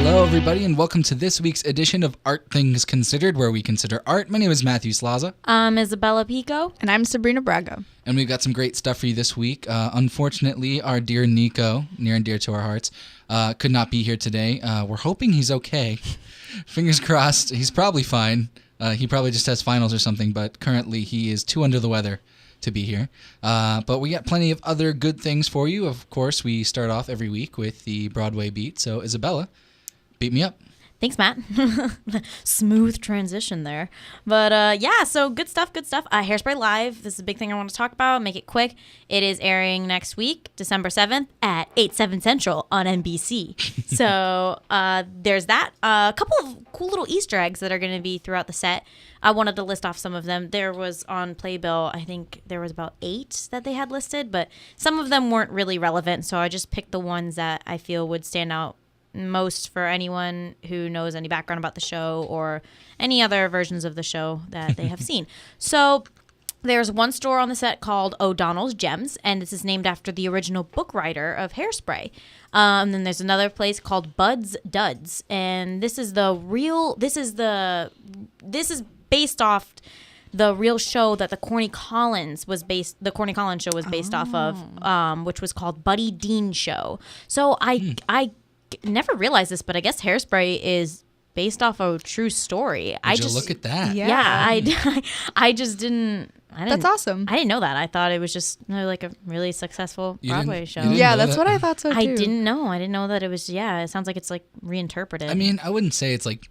Hello, everybody, and welcome to this week's edition of Art Things Considered, where we consider art. My name is Matthew Slaza. I'm Isabella Pico. And I'm Sabrina Braga. And we've got some great stuff for you this week. Unfortunately, our dear Nico, near and dear to our hearts, could not be here today. We're hoping he's okay. Fingers crossed. He's probably fine. He probably just has finals or something, but currently he is too under the weather to be here. But we got plenty of other good things for you. Of course, we start off every week with the Broadway beat. So, Isabella, beat me up. Thanks, Matt. Smooth transition there. But yeah, so good stuff. Hairspray Live. This is a big thing I want to talk about. Make it quick. It is airing next week, December 7th at 8/7 Central on NBC. So there's that. A couple of cool little Easter eggs that are going to be throughout the set. I wanted to list off some of them. There was on Playbill, I think there was about 8 that they had listed, but some of them weren't really relevant. So I just picked the ones that I feel would stand out most for anyone who knows any background about the show or any other versions of the show that they have seen. So there's one store on the set called O'Donnell's Gems, and this is named after the original book writer of Hairspray. And then there's another place called Bud's Duds, and this is based off the real show that the Corny Collins show was based off of, which was called Buddy Dean Show. So I never realized this, but I guess Hairspray is based off a true story. Look at that. Yeah, I just didn't. That's awesome. I didn't know that. I thought it was just like a really successful Broadway show. Yeah, that's what I thought so too. I didn't know. I didn't know that it was. Yeah, it sounds like it's like reinterpreted. I mean, I wouldn't say it's like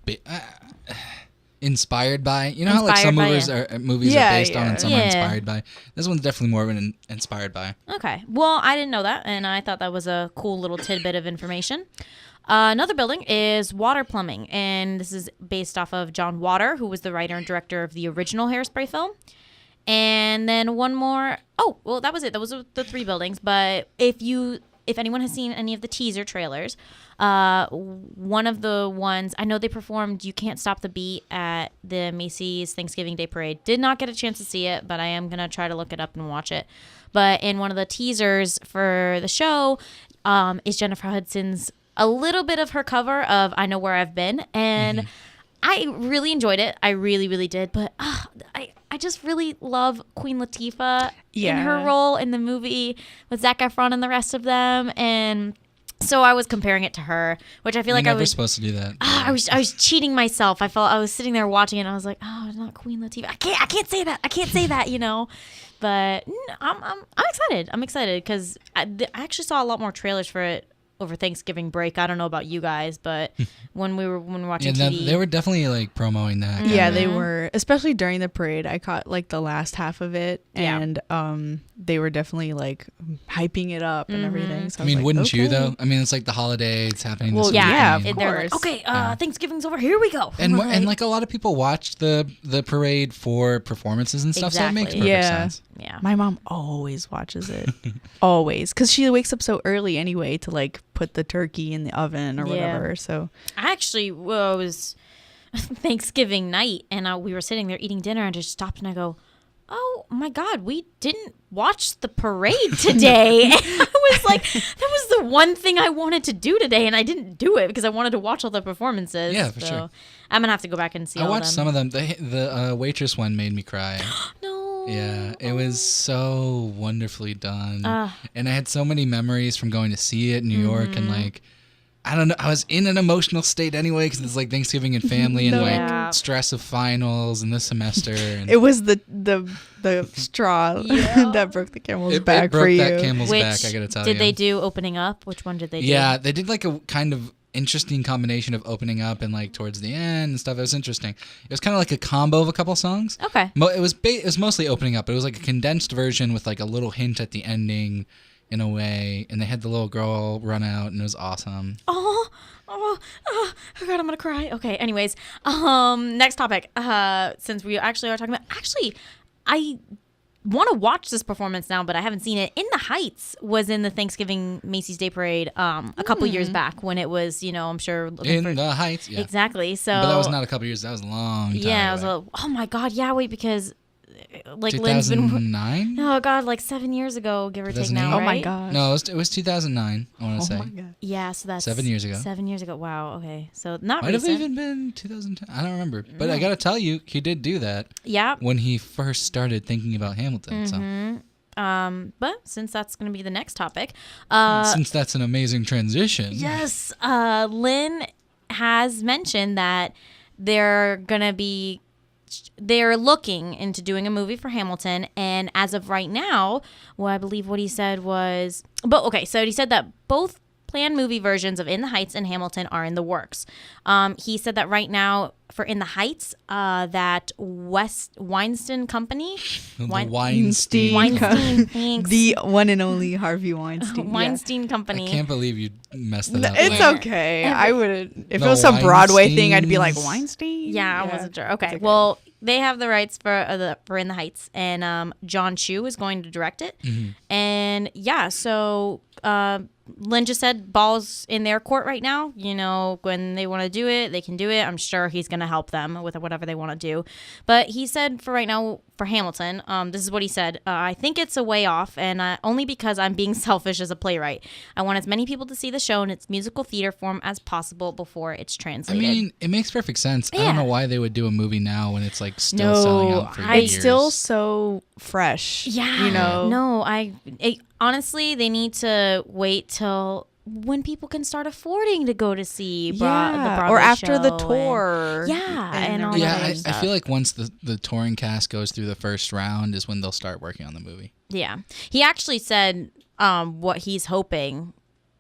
inspired by. You know how like some movies are based on and some are inspired by. This one's definitely more of an inspired by. Okay. Well, I didn't know that, and I thought that was a cool little tidbit of information. Another building is Water Plumbing, and this is based off of John Water, who was the writer and director of the original Hairspray film. And then one more. Oh, well, that was it. Those were the 3 buildings. But if anyone has seen any of the teaser trailers, one of the ones, I know they performed You Can't Stop the Beat at the Macy's Thanksgiving Day Parade. Did not get a chance to see it, but I am going to try to look it up and watch it. But in one of the teasers for the show is Jennifer Hudson's, a little bit of her cover of I Know Where I've Been. And I really enjoyed it. I really, really did. But I just really love Queen Latifah in her role in the movie with Zac Efron and the rest of them. And so I was comparing it to her, which I feel like I was supposed to do that. I was cheating myself. I felt I was sitting there watching it and I was like, oh, it's not Queen Latifah. I can't say that, you know. But I'm excited. I'm excited because I actually saw a lot more trailers for it over Thanksgiving break. I don't know about you guys, but when we were watching TV, they were definitely like promoting that. Yeah, they were, especially during the parade. I caught like the last half of it, and they were definitely like hyping it up and everything. So I mean, wouldn't you though? I mean, it's like the holiday. It's happening. Well, this yeah, weekend. of they're course. like, okay, Thanksgiving's over. Here we go. And like a lot of people watched the parade for performances and stuff, so it makes perfect sense. Yeah, my mom always watches it, always, because she wakes up so early anyway to like put the turkey in the oven or whatever. So I actually was Thanksgiving night, and we were sitting there eating dinner, and I just stopped and I go, oh my God, we didn't watch the parade today. And I was like, that was the one thing I wanted to do today, and I didn't do it because I wanted to watch all the performances. Yeah, for sure. I'm gonna have to go back and see all of them. I watched some of them. The waitress one made me cry. No. Yeah, it was so wonderfully done. And I had so many memories from going to see it in New York, and like, I don't know, I was in an emotional state anyway because it's like Thanksgiving and family and like stress of finals and this semester. And it was the straw that broke the camel's back for you. It broke that camel's back, I gotta tell you. Did they do opening up? Which one did they do? Yeah, they did like a kind of interesting combination of opening up and like towards the end and stuff. It was interesting. It was kind of like a combo of a couple songs. Okay. It was mostly opening up. It was like a condensed version with like a little hint at the ending in a way, and they had the little girl run out, and it was awesome. Oh, God, I'm gonna cry. Okay, anyways, next topic. Since we actually are talking about, I want to watch this performance now, but I haven't seen it. In the Heights was in the Thanksgiving Macy's Day Parade a couple years back when it was, I'm sure. The Heights, yeah. Exactly. So, but that was not a couple years. That was a long time Yeah, ago. oh my God, yeah, wait, because like Lynn's been. 2009? Oh God, like 7 years ago, give or take now, 2008? right? Oh my gosh. No, it was 2009, I want to say. Oh my god. Yeah, so that's 7 years ago. 7 years ago. Wow. Okay, so not Might have recent. even been 2010. I don't remember. But I got to tell you, he did do that Yeah. when he first started thinking about Hamilton. But since that's going to be the next topic, Since that's an amazing transition. yes, Lynn has mentioned that they're looking into doing a movie for Hamilton, and as of right now, well, I believe what he said was, so he said that both planned movie versions of In the Heights and Hamilton are in the works. He said that right now for In the Heights, that Weinstein Company, The Weinstein. Weinstein, thanks. The one and only Harvey Weinstein. Weinstein I Company. can't believe you messed it up. It's Like, okay. I would if The it was some Broadway thing, I'd be like Weinsteins. Weinstein. Yeah, I wasn't sure. Okay, well, they have the rights for In the Heights, and John Chu is going to direct it. And yeah, so Lynn just said ball's in their court right now. You know, when they want to do it, they can do it. I'm sure he's going to help them with whatever they want to do. But he said for right now, for Hamilton, this is what he said. I think it's a way off, and only because I'm being selfish as a playwright. I want as many people to see the show in its musical theater form as possible before it's I translated. mean, it makes perfect sense. I Yeah. don't know why they would do a movie now when it's like still selling out for it's years. still so fresh. Yeah. You know. No, honestly, they need to wait till when people can start affording to go to see the Broadway or after the show tour. and all Yeah, that I stuff. feel like once the touring cast goes through the first round is when they'll start working on the movie. Yeah. He actually said what he's hoping,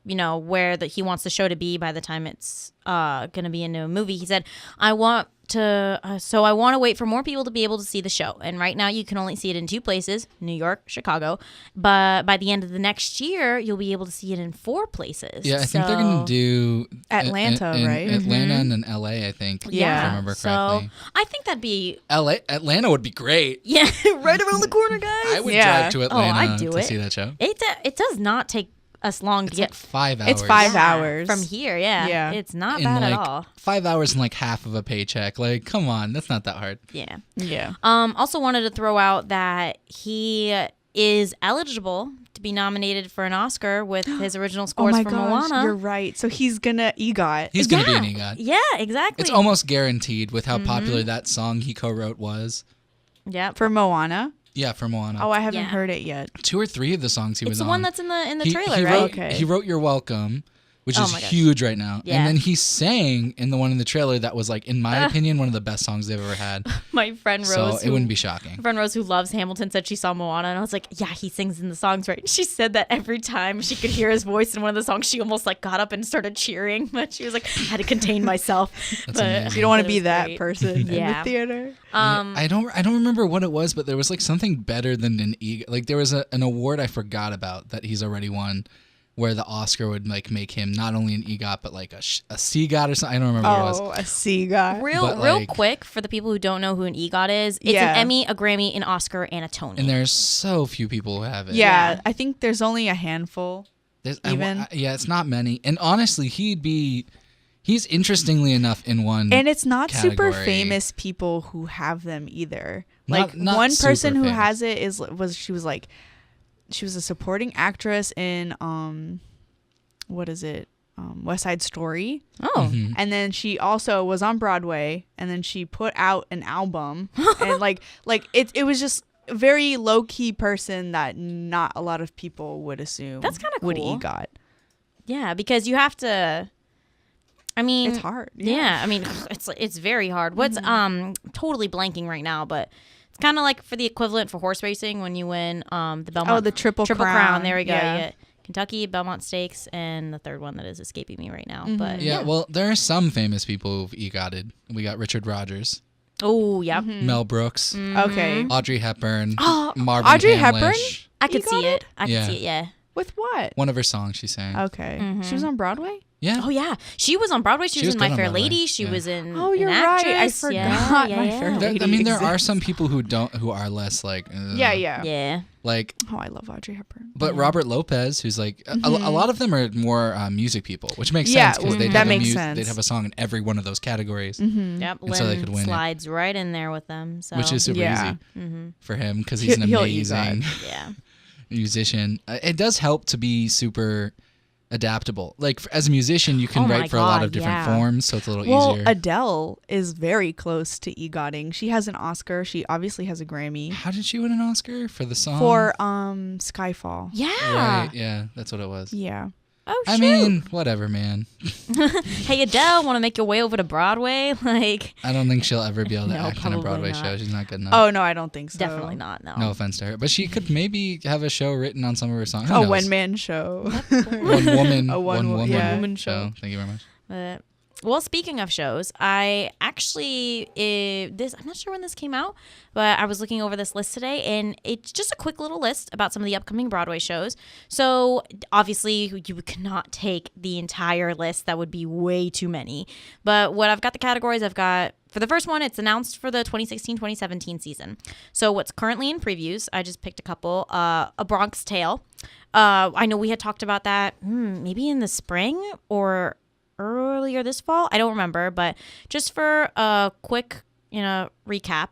where he wants the show to be by the time it's going to be into a movie. He said, I want to wait for more people to be able to see the show. And right now you can only see it in 2 places, New York, Chicago. But by the end of the next year, you'll be able to see it in 4 places. Yeah, I think they're going to do Atlanta, right? Atlanta and then LA, I think. Yeah. If I remember correctly. So I think that'd be, Atlanta would be great. yeah, right around the corner, guys. I would Yeah. drive to Atlanta I'd do to it. see that show. It does not take us long to It's get like 5 hours. It's 5 hours from here. Yeah. Yeah. It's not in bad like at all. 5 hours and like half of a paycheck. Like, come on, that's not that hard. Yeah. Yeah. Also wanted to throw out that he is eligible to be nominated for an Oscar with his original Oh scores my for gosh, Moana. you're right. So he's gonna EGOT. He's going to be an EGOT. Yeah, exactly. It's almost guaranteed with how popular that song he co-wrote was. Yeah. For Moana. Yeah, for Moana. Oh, I haven't Yeah. heard it yet. 2 or 3 of the songs he It's was the on. one that's in the He- trailer, he right? Wrote, Okay. He wrote You're Welcome, which Oh is my gosh. huge right now. Yeah. And then he sang in the one in the trailer that was, like, in my opinion, one of the best songs they've ever had. My friend Rose, So it wouldn't be shocking. my friend Rose, who loves Hamilton, said she saw Moana, and I was like, "Yeah, he sings in the songs, right?" And she said that every time she could hear his voice in one of the songs, she almost like got up and started cheering, but she was like, "I had to contain myself." That's But amazing. You don't want to it be was that great. person in the Yeah. theater. I don't remember what it was, but there was like something better than an EGOT. Like there was an award I forgot about that he's already won, where the Oscar would like make him not only an EGOT but like a CGOT or something. I don't remember what it was. Oh, a C guy. Real But, like- quick for the people who don't know who an EGOT is. It's Yeah. an Emmy, a Grammy, an Oscar, and a Tony. And there's so few people who have it. Yeah, I think there's only a handful. Yeah, it's not many. And honestly, he's interestingly enough in one. And it's not super category. famous people who have them either. Not- Like not one person super who famous. has it she was a supporting actress in West Side Story. oh, Mm-hmm. And then she also was on Broadway, and then she put out an album and like it was just a very low key person that not a lot of people would assume That's kinda would cool. EGOT. yeah, because you have to. I mean, It's hard. Yeah, I mean, it's very hard. What's totally blanking right now, but it's kind of like for the equivalent for horse racing when you win the Belmont. Oh, the Triple Crown. There we go. Yeah. You get Kentucky, Belmont Stakes, and the third one that is escaping me right now. But Yeah, well, there are some famous people who've EGOTed. We got Richard Rodgers, oh yeah, Mel Brooks, Okay. Audrey Hepburn, Oh, Marvin Audrey Hamlish. Hepburn? I could see EGOTed? it. I could Yeah. see it. Yeah. With what? One of her songs she sang. Okay. She was on Broadway? Yeah. Oh yeah, she was on Broadway. She was in good My on Fair Broadway. Lady. She Yeah. was in. Oh, you're an right. I actress. forgot Yeah, My yeah, Fair yeah. Lady. I mean, there are exists. some people who are less like. Yeah. Yeah. Like, Oh, I love Audrey Hepburn. but Robert Lopez, who's like a lot of them are more music people, which makes Yeah, sense because that makes sense. they'd have a song in every one of those categories, Yep. And so they Lynn could win it. slides right in there with them. So. which is super Yeah. easy for him because he's an He'll ease amazing yeah. musician. It does help to be super adaptable. Like as a musician, you can Oh my write for a lot God, of different yeah. forms, so it's a little Well, easier. Adele is very close to EGOTing. She has an Oscar. She obviously has a Grammy How did she win an Oscar for the song? for Skyfall. Yeah. Right, yeah, that's what it was. Yeah. Oh shoot. I mean, whatever, man. Hey Adele, want to make your way over to Broadway? Like, I don't think she'll ever be able to No, act in a probably Broadway not. show. She's not good enough. Oh no, I don't think so. definitely not. No. No offense to her, but she could maybe have a show written on some of her songs. Who A knows? one-man show. One woman, A one woman yeah. woman show. Thank you very much. But, well, speaking of shows, I actually I'm not sure when this came out, but I was looking over this list today, and it's just a quick little list about some of the upcoming Broadway shows. So obviously, you cannot take the entire list; that would be way too many. But what I've got the categories, I've got for the first one, it's announced for the 2016-2017 season. So what's currently in previews, I just picked a couple. A Bronx Tale. I know we had talked about that maybe in the spring or earlier this fall. I don't remember, but just for a quick, recap,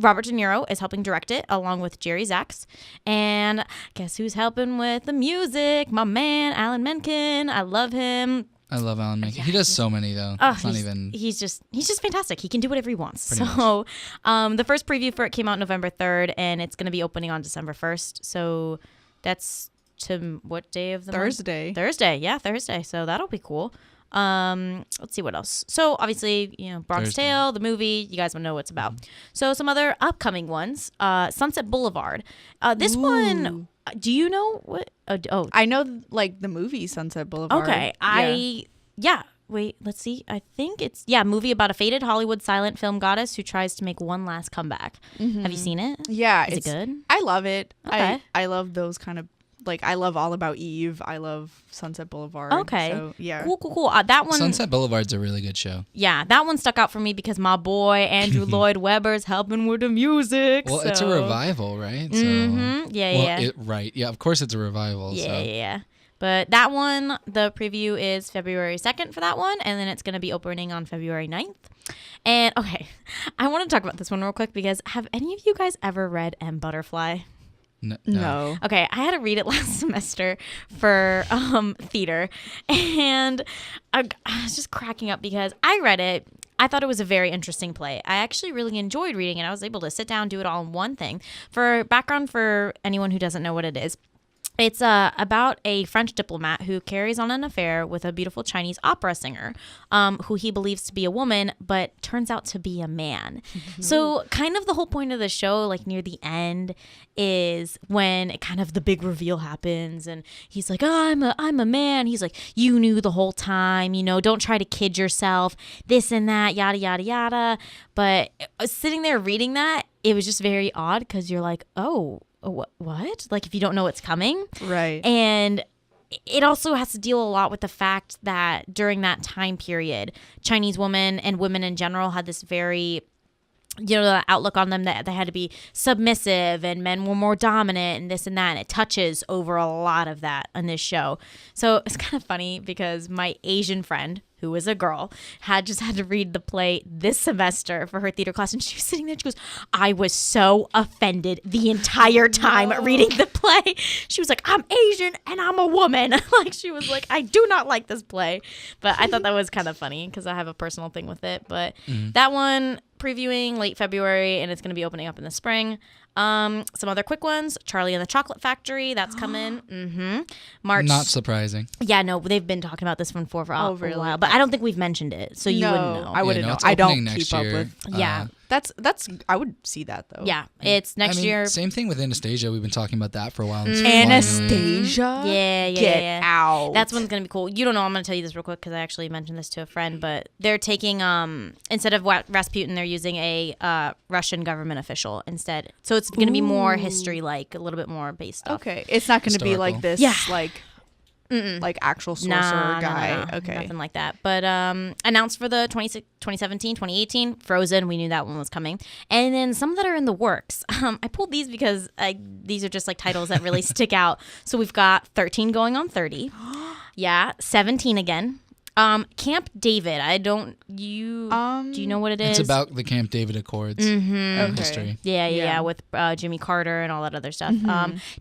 Robert De Niro is helping direct it along with Jerry Zaks. And guess who's helping with the music? My man, Alan Menken. I love him. I love Alan Menken. He does so many though. Oh, It's not even. he's just fantastic. He can do whatever he wants. Pretty So, the first preview for it came out November 3rd, and it's going to be opening on December 1st. So that's to what day of the month? Thursday. Thursday. So that'll be cool. Let's see what else. So obviously, Bronx Thursday. Tale, the movie, you guys will know what it's about. So some other upcoming ones, Sunset Boulevard. This one, do you know what? I know like the movie Sunset Boulevard. Okay. Wait, let's see. I think it's movie about a faded Hollywood silent film goddess who tries to make one last comeback. Have you seen it? Yeah, Is it good? I love it. Okay. I love those kind of I love All About Eve. I love Sunset Boulevard. Okay. So, yeah. Cool. That one. Sunset Boulevard's a really good show. Yeah, that one stuck out for me because my boy Andrew Lloyd Webber's helping with the music. Well, it's a so- revival, right? So, Yeah. right. Yeah, of course it's a revival. Yeah, so. yeah. But that one, the preview is February 2nd for that one, and then it's going to be opening on February 9th. And, okay, I want to talk about this one real quick because have any of you guys ever read M. Butterfly? No. Okay, I had to read it last semester for theater, and I was just cracking up because I read it. I thought it was a very interesting play. I actually really enjoyed reading it. I was able to sit down, do it all in one thing. For background for anyone who doesn't know what it is, it's about a French diplomat who carries on an affair with a beautiful Chinese opera singer who he believes to be a woman, but turns out to be a man. So kind of the whole point of the show, like near the end, is when it kind of the big reveal happens and he's like, oh, I'm a man. He's like, you knew the whole time, don't try to kid yourself, this and that, yada, yada, yada. But sitting there reading that, it was just very odd because you're like, oh, what? Like if you don't know what's coming. Right. And it also has to deal a lot with the fact that during that time period, Chinese women and women in general had this very the outlook on them that they had to be submissive and men were more dominant and this and that. And it touches over a lot of that on this show. So it's kind of funny because my Asian friend, who was a girl, had to read the play this semester for her theater class. And she was sitting there, she goes, I was so offended the entire time reading the play. She was like, I'm Asian and I'm a woman. Like she was like, I do not like this play. But I thought that was kind of funny because I have a personal thing with it. But that one previewing late February and it's going to be opening up in the spring. Some other quick ones. Charlie and the Chocolate Factory. That's coming. March. Not surprising. Yeah, no, they've been talking about this one for a really? while, but I don't think we've mentioned it, so you wouldn't know. I wouldn't no, know. it's I don't opening next keep up year. with. Yeah. That's I would see that though. Yeah, it's next year. Same thing with Anastasia. We've been talking about that for a while. and it's Anastasia. Yeah, Get out. That's one's gonna be cool. You don't know. I'm gonna tell you this real quick because I actually mentioned this to a friend. But they're taking instead of Rasputin, they're using a Russian government official instead. So it's gonna be more history, like a little bit more based off. Okay, it's not going to be like Historical. this. Yeah. Like like actual sorcerer guy. No, Okay. nothing like that. But announced for the 2017, 2018, Frozen. We knew that one was coming. And then some that are in the works. I pulled these because these are just like titles that really stick out. So we've got 13 going on 30. Yeah, 17 again. Camp David. Do you know what it is? It's about the Camp David Accords history. Yeah, with Jimmy Carter and all that other stuff.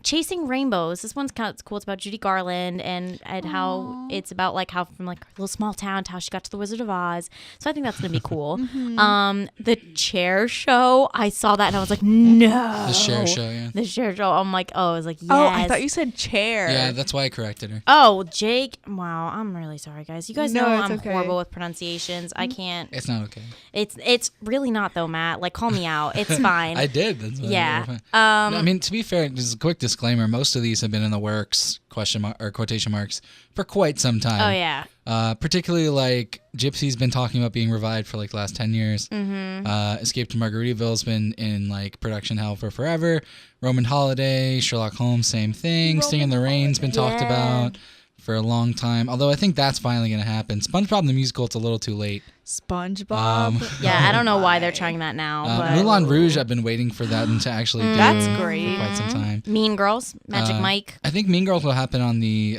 Chasing Rainbows. This one's kind of cool. It's about Judy Garland and how it's about like how from like a little small town to how she got to the Wizard of Oz. So I think that's gonna be cool. The Chair Show. I saw that and I was like, no. The Cher Show, yeah. The Chair Show. I'm like, I was like, yes. Oh, I thought you said chair. Yeah, that's why I corrected her. Oh, Jake. Wow, I'm really sorry, guys. You guys know it's I'm okay. horrible with pronunciations. I can't. It's not okay. It's really not though, Matt. Like, call me out. It's fine. I did. That's why Yeah. No, I mean, to be fair, just a quick disclaimer. Most of these have been in the works, quotation marks, for quite some time. Oh yeah. Particularly like Gypsy's been talking about being revived for like the last 10 years. Escape to Margaritaville's been in like production hell for forever. Roman Holiday, Sherlock Holmes, same thing. Sting in the Rain's been talked about for a long time. Although I think that's finally going to happen. SpongeBob the Musical, it's a little too late. SpongeBob. Yeah, I don't know why they're trying that now. But Moulin Rouge, I've been waiting for that to actually do That's for great. quite some time. Mean Girls, Magic Mike. I think Mean Girls will happen on the,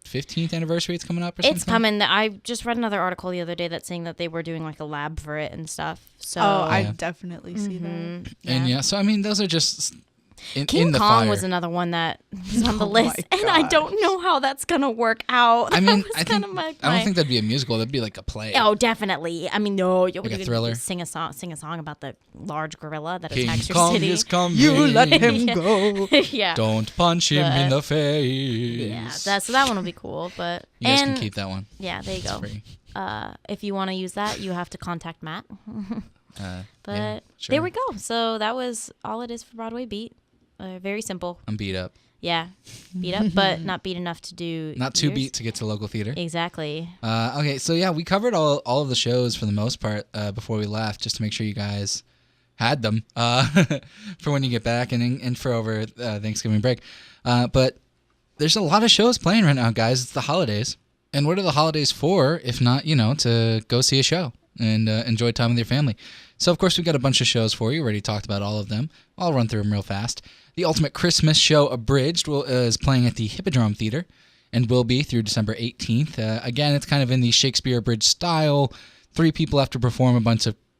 15th anniversary it's coming up or something? It's coming. I just read another article the other day that's saying that they were doing like a lab for it and stuff. So I definitely see that. And yeah, so I mean, those are just King in the Kong fire. was another one that was on the Oh list, my and I gosh. don't know how that's gonna work out. I mean, That was I kinda don't think that'd be a musical. That'd be like a play. Oh, definitely. I mean, no, you Like a thriller? Sing a song about the large gorilla that King attacks your Kong city. is coming. You let him go. Yeah, Don't punch him in But- the face. yeah. So that one will be cool. But You guys and can keep that one. yeah, there you It's go. free. If you want to use that, you have to contact Matt. But Yeah, sure. there we go. So that was all it is for Broadway Beat. Very simple. I'm beat up. Yeah, beat up, but not beat enough to do. Not too yours. beat to get to local theater. Exactly. Okay, so yeah, we covered all of the shows for the most part before we left, just to make sure you guys had them for when you get back and for over Thanksgiving break. But there's a lot of shows playing right now, guys. It's the holidays. And what are the holidays for if not, to go see a show and enjoy time with your family? So, of course, we've got a bunch of shows for you. We already talked about all of them. I'll run through them real fast. The Ultimate Christmas Show Abridged is playing at the Hippodrome Theater and will be through December 18th. Again, it's kind of in the Shakespeare Abridged style. 3 people have to perform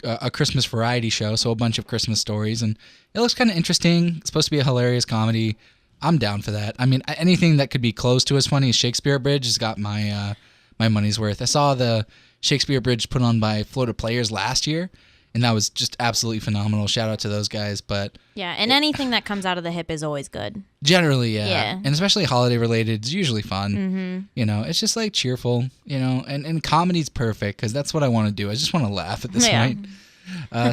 a Christmas variety show, so a bunch of Christmas stories. And it looks kind of interesting. It's supposed to be a hilarious comedy. I'm down for that. I mean, anything that could be close to as funny as Shakespeare Abridged has got my money's worth. I saw the Shakespeare Abridged put on by Florida Players last year, and that was just absolutely phenomenal. Shout out to those guys. But Yeah, and anything that comes out of the hip is always good. generally, yeah. Yeah. And especially holiday related, it's usually fun. It's just like cheerful, and comedy's perfect because that's what I want to do. I just want to laugh at this Yeah. point.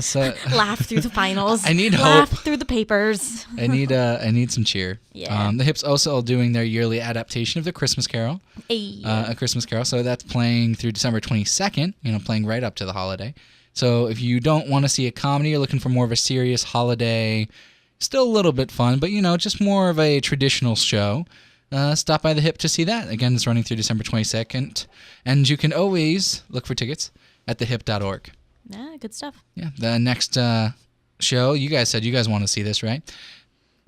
So Laugh through the finals. I need Laugh hope. through the papers. I need some cheer. Yeah. The Hips also doing their yearly adaptation of the Christmas Carol, Hey. A Christmas Carol. So that's playing through December 22nd. Playing right up to the holiday. So if you don't want to see a comedy, you're looking for more of a serious holiday, still a little bit fun, but just more of a traditional show. Stop by the Hip to see that. Again, it's running through December 22nd, and you can always look for tickets at thehip.org. Yeah, good stuff. Yeah, the next show, you guys said you guys want to see this, right?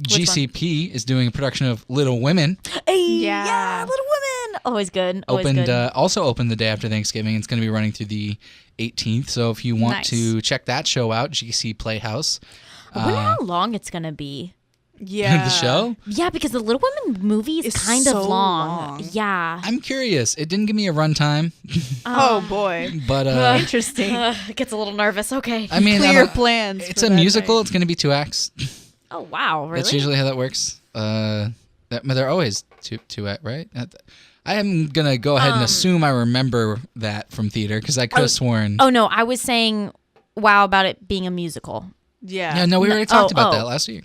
GCP is doing a production of Little Women. Hey, Yeah. Little Women. Always good. Always Opened good. also opened the day after Thanksgiving. It's going to be running through the 18th. So if you want Nice. to check that show out, GC Playhouse. I wonder how long it's gonna be. Yeah. The show? Yeah, because the Little Women movie is It's kind so of long. long. Yeah. I'm curious. It didn't give me a runtime, Oh boy. but Interesting. It gets a little nervous. Okay. I mean, Clear plans. it's for a that musical. night. It's going to be 2 acts. Oh wow, really? That's usually how that works. They're always two act, right? I am going to go ahead and assume I remember that from theater because I could have sworn. Oh no, I was saying wow about it being a musical. Yeah. Yeah, no, we already talked about that last week.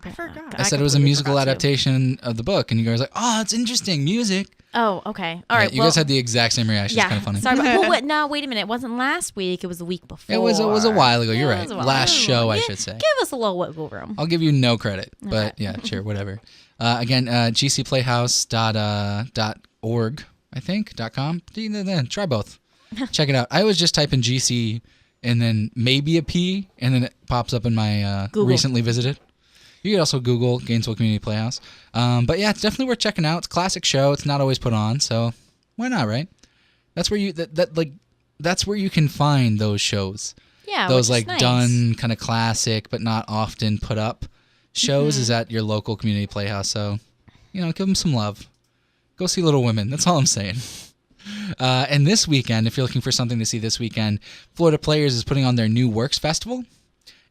I forgot. I said it was a completely musical forgot too. adaptation of the book, and you guys were like, oh, it's interesting, music. Oh, okay. All right. You guys had the exact same reaction. yeah. It's kind of funny. Sorry. No, wait a minute. It wasn't last week. It was the week before. It was a while ago. You're Yeah, it right. was a while Last ago. show, I Yeah, should say. Give us a little wiggle room. I'll give you no credit, but yeah, sure, whatever. Again, gcplayhouse.org, I think, .com. Try both. Check it out. I always just type in GC and then maybe a P, and then it pops up in my Google. recently visited. You could also Google Gainesville Community Playhouse. But yeah, it's definitely worth checking out. It's a classic show. It's not always put on, so why not, right? That's where you that's where you can find those shows. Yeah, Those which like is nice. done kind of classic but not often put up shows is at your local community playhouse. So, give them some love. Go see Little Women. That's all I'm saying. And this weekend, if you're looking for something to see this weekend, Florida Players is putting on their New Works Festival.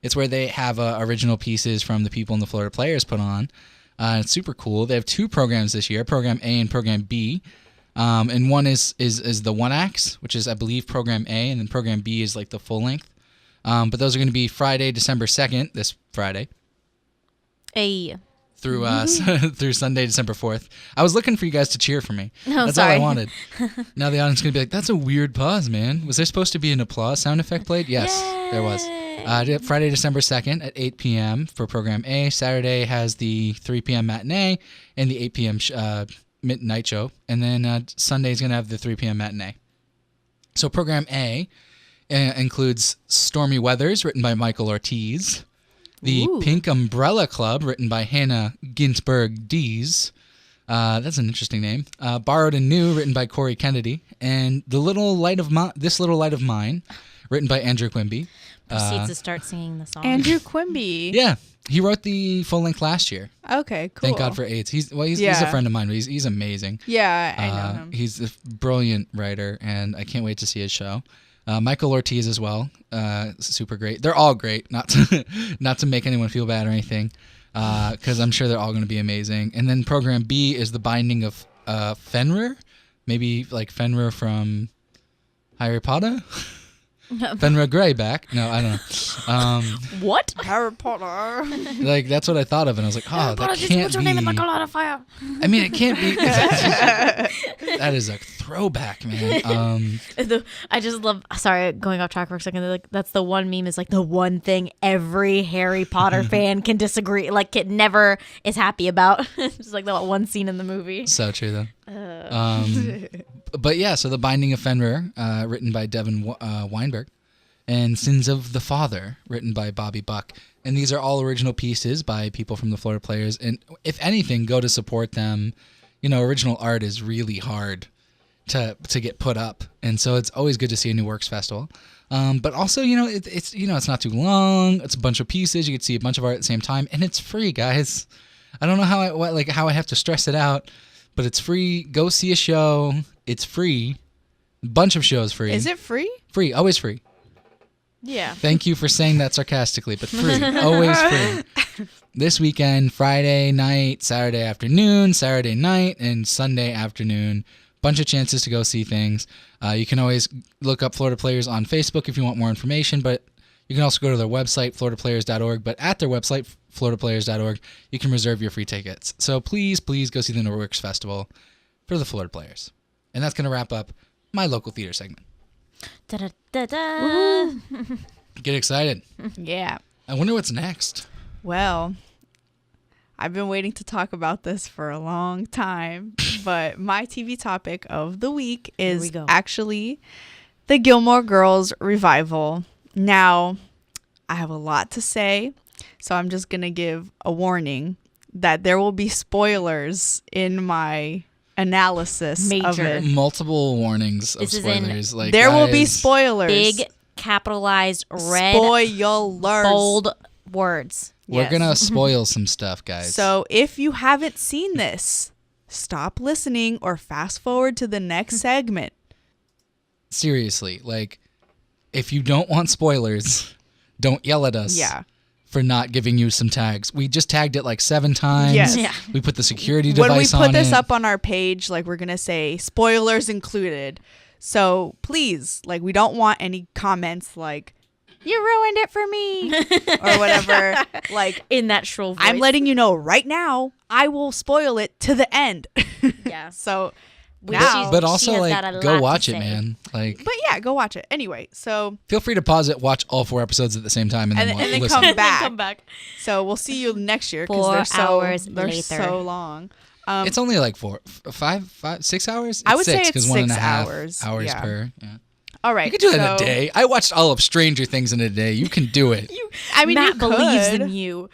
It's where they have original pieces from the people in the Florida Players put on. It's super cool. They have 2 programs this year, Program A and Program B. And one is the one acts, which is, I believe, Program A, and then Program B is like the full length. But those are going to be Friday, December 2nd, this Friday, through through Sunday, December 4th. I was looking for you guys to cheer for me. No, That's sorry. all I wanted. Now the audience is going to be like, that's a weird pause, man. Was there supposed to be an applause sound effect played? Yes, there was. Friday, December 2nd at 8 p.m. for Program A. Saturday has the 3 p.m. matinee and the 8 p.m. Midnight show. And then Sunday is going to have the 3 p.m. matinee. So Program A includes Stormy Weathers, written by Michael Ortiz. The Ooh. Pink Umbrella Club, written by Hannah Ginsberg Dees. That's an interesting name. Borrowed and New, written by Corey Kennedy. And This Little Light of Mine, written by Andrew Quimby. Proceeds to start singing the song. Andrew Quimby. Yeah, he wrote the full length last year. Okay, cool. Thank God for AIDS. He's a Yeah. friend of mine, but he's amazing. Yeah, I know him. He's a brilliant writer, and I can't wait to see his show. Michael Ortiz as well, super great. They're all great. Not to make anyone feel bad or anything, because I'm sure they're all going to be amazing. And then Program B is the Binding of Fenrir, maybe like Fenrir from Harry Potter. Fenrir Greyback. No, I don't know. What? Harry Potter. Like that's what I thought of, and I was like, oh, that can't be. of fire. I mean, it can't be. That is a throwback, man. I just love. Sorry, going off track for a second. Like that's the one meme. Is like the one thing every Harry Potter fan can disagree. Like it never is happy about. Just like that one scene in the movie. So true, though. But yeah, so The Binding of Fenrir, written by Devin Weinberg, and Sins of the Father, written by Bobby Buck. And these are all original pieces by people from the Florida Players. And if anything, go to support them. Original art is really hard to get put up, and so it's always good to see a New Works Festival. But also, it's not too long. It's a bunch of pieces. You can see a bunch of art at the same time, and it's free, guys. I don't know how I have to stress it out, but it's free. Go see a show. It's free. A bunch of shows free. Is it free? Free, always free. Yeah. Thank you for saying that sarcastically, but free, always free. This weekend, Friday night, Saturday afternoon, Saturday night, and Sunday afternoon. Bunch of chances to go see things. You can always look up Florida Players on Facebook if you want more information, but you can also go to their website, floridaplayers.org. But at their website, floridaplayers.org, you can reserve your free tickets. So please go see the New Works Festival for the Florida Players. And that's going to wrap up my local theater segment. Da-da-da-da. Get excited. Yeah. I wonder what's next. Well, I've been waiting to talk about this for a long time, but my TV topic of the week is actually the Gilmore Girls Revival. Now, I have a lot to say, so I'm just going to give a warning that there will be spoilers in my analysis of it. Multiple warnings of This is in- spoilers. Like There will be guys, spoilers. Big capitalized red spoilers. bold words. We're Yes. going to spoil some stuff, guys. So if you haven't seen this, stop listening or fast forward to the next segment. Seriously, like, if you don't want spoilers, don't yell at us for not giving you some tags. We just tagged it like 7 times. Yes. Yeah. We put the security When we device on put this it. up on our page, like we're going to say spoilers included. So please, like we don't want any comments like, you ruined it for me, or whatever. Like in that shrill voice. I'm letting you know right now. I will spoil it to the end. Yeah. So. Now, but also, she has like, got a lot go to watch it, say. man. Like, But yeah, go watch it. Anyway, so. feel free to pause it, watch all 4 episodes at the same time, and then then listen. come back. Come back. So we'll see you next year 4 because hours they're later. so long. It's only like 6 hours? I would say six, it's 'cause 1.5 6 hours. hours Yeah. per. Yeah. All right. You can do that in a day. I watched all of Stranger Things in a day. You can do it. I mean, Matt you believes could. in you.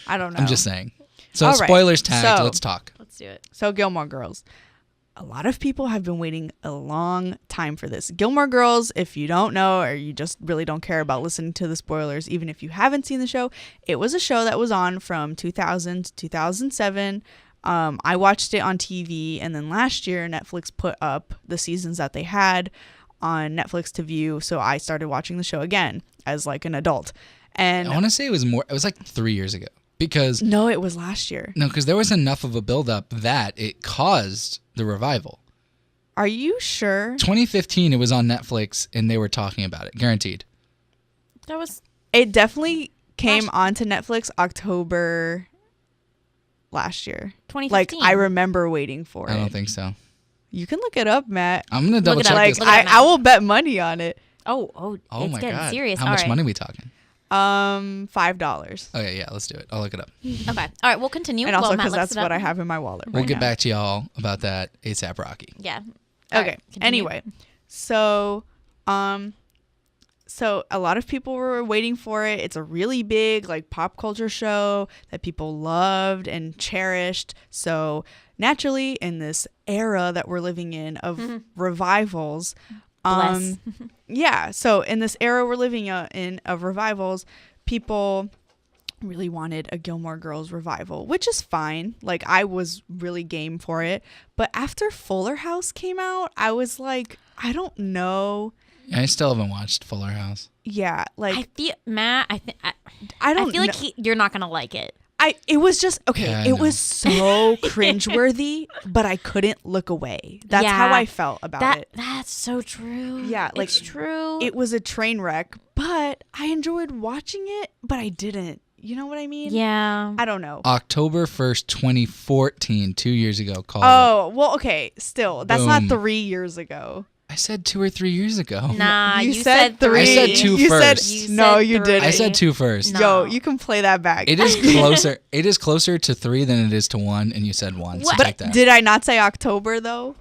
I don't know. I'm just saying. So All right. spoilers tagged. So- Let's talk. Let's do it. So Gilmore Girls. A lot of people have been waiting a long time for this. Gilmore Girls, if you don't know or you just really don't care about listening to the spoilers, even if you haven't seen the show, it was a show that was on from 2000 to 2007. I watched it on TV, and then last year Netflix put up the seasons that they had on Netflix to view, so I started watching the show again as like an adult. And I want to say it was like 3 years ago. Because no, it was last year. No, because there was enough of a buildup that it caused the revival. Are you sure? 2015, it was on Netflix, and they were talking about it. Guaranteed. That was It definitely came onto Netflix October last year. 2015. Like, I remember waiting for it. I don't think so. You can look it up, Matt. I'm going to double Look it check up. Like, this. Look it up now. I will bet money on it. Oh, Oh it's my getting God. serious. How All much right. money are we talking? $5. Okay, yeah, let's do it. I'll look it up. Okay. All right, we'll continue. And also While Matt because looks that's it up. what I have in my wallet We'll right get now. back to y'all about that ASAP Rocky. Yeah. All Okay. right, continue. Anyway, so a lot of people were waiting for it. It's a really big like pop culture show that people loved and cherished. So naturally, in this era that we're living in of revivals, Bless. yeah. So in this era we're living in of revivals, people really wanted a Gilmore Girls revival, which is fine. Like, I was really game for it. But after Fuller House came out, I was like, I don't know. I still haven't watched Fuller House. Yeah, like I feel Matt. I don't feel like know. you're not gonna like it. It was just okay. Yeah, I it know. was so cringeworthy, but I couldn't look away. That's Yeah, how I felt about it. That's so true. Yeah, like, it's true. It was a train wreck, but I enjoyed watching it, but I didn't. You know what I mean? Yeah. I don't know. October 1st, 2014, 2 years ago. Called Oh, well, okay. Still, that's not Boom. 3 years ago. I said 2 or 3 years ago. Nah, you you said three. I said two you first. Said, You no, said you three. didn't. I said 2 first. No. Yo, you can play that back. It is closer. It is closer to 3 than it is to 1, and you said 1. So What? take But that. did I not say October though?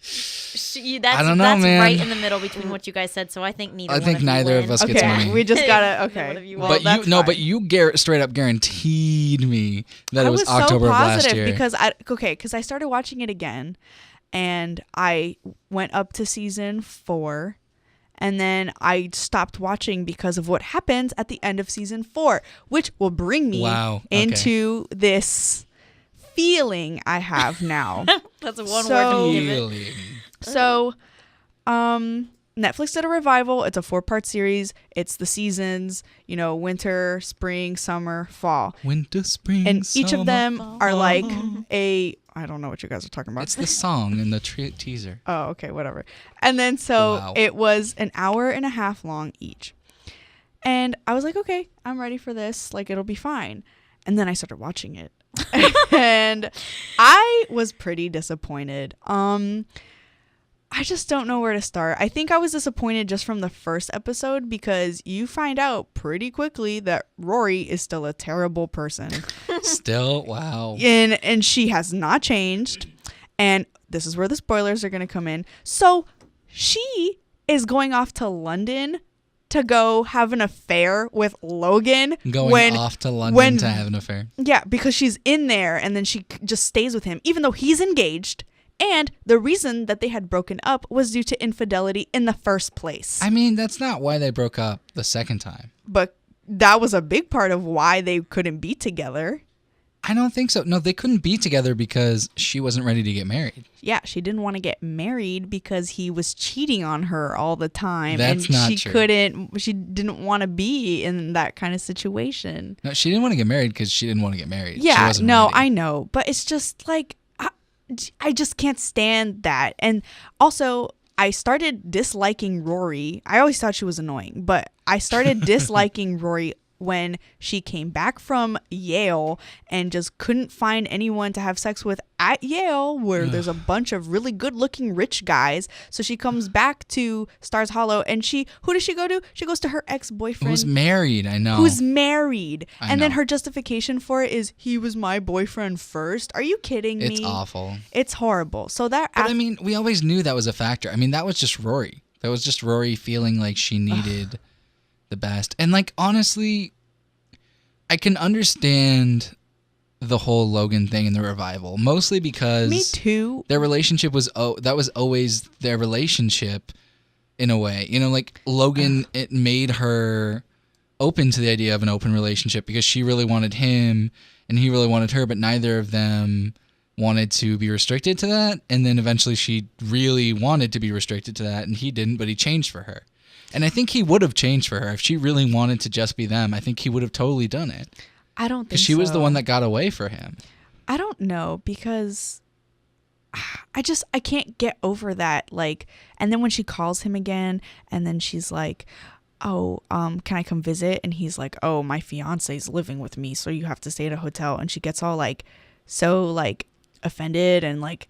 That's, I don't know, that's man. right in the middle between what you guys said. So I think neither. I think one of neither you of win. us gets Okay, money. we just gotta. Neither one Okay, of you well, win. but that's you no, fine. but you straight up guaranteed me that I it was October so of last positive year. because because I started watching it again, and I went up to season 4, and then I stopped watching because of what happens at the end of season 4, which will bring me Wow, okay. into this feeling I have now. That's a one So- word to give it. Feeling. So, Netflix did a revival. It's a 4-part series. It's the seasons, winter, spring, summer, fall. Winter, spring, And each summer, of them fall. are like I don't know what you guys are talking about. It's the song in the teaser. Oh, okay, whatever. And then so Wow. it was an hour and a half long each. And I was like, okay, I'm ready for this. Like, it'll be fine. And then I started watching it. And I was pretty disappointed. I just don't know where to start. I think I was disappointed just from the first episode because you find out pretty quickly that Rory is still a terrible person. Still, wow. And she has not changed. And this is where the spoilers are going to come in. So she is going off to London to go have an affair with Logan. Going off to London to have an affair. Yeah, because she's in there and then she just stays with him, even though he's engaged. And the reason that they had broken up was due to infidelity in the first place. I mean, that's not why they broke up the second time. But that was a big part of why they couldn't be together. I don't think so. No, they couldn't be together because she wasn't ready to get married. Yeah, she didn't want to get married because he was cheating on her all the time. That's and not she true. she didn't want to be in that kind of situation. No, she didn't want to get married because she didn't want to get married. She Yeah, wasn't no, ready. I know. But it's just like, I just can't stand that. And also, I started disliking Rory. I always thought she was annoying, but I started disliking Rory when she came back from Yale and just couldn't find anyone to have sex with at Yale, where there's a bunch of really good looking rich guys. So she comes back to Stars Hollow, and who does she go to? She goes to her ex-boyfriend. Who's married, I know. Who's married. I know. Then her justification for it is, he was my boyfriend first. Are you kidding me? It's awful. It's horrible. So But I mean, we always knew that was a factor. I mean, that was just Rory. That was just Rory feeling like she needed the best. And like, honestly, I can understand the whole Logan thing in the revival, mostly because me too. Their relationship was that was always their relationship in a way. You know, like Logan, it made her open to the idea of an open relationship because she really wanted him and he really wanted her, but neither of them wanted to be restricted to that. And then eventually she really wanted to be restricted to that, and he didn't, but he changed for her. And I think he would have changed for her if she really wanted to just be them. I think he would have totally done it. I don't think because she was the one that got away for him. I don't know, because I can't get over that. Like, and then when she calls him again, and then she's like, "Oh, can I come visit?" And he's like, "Oh, my fiance's living with me, so you have to stay at a hotel." And she gets all like, so like offended and like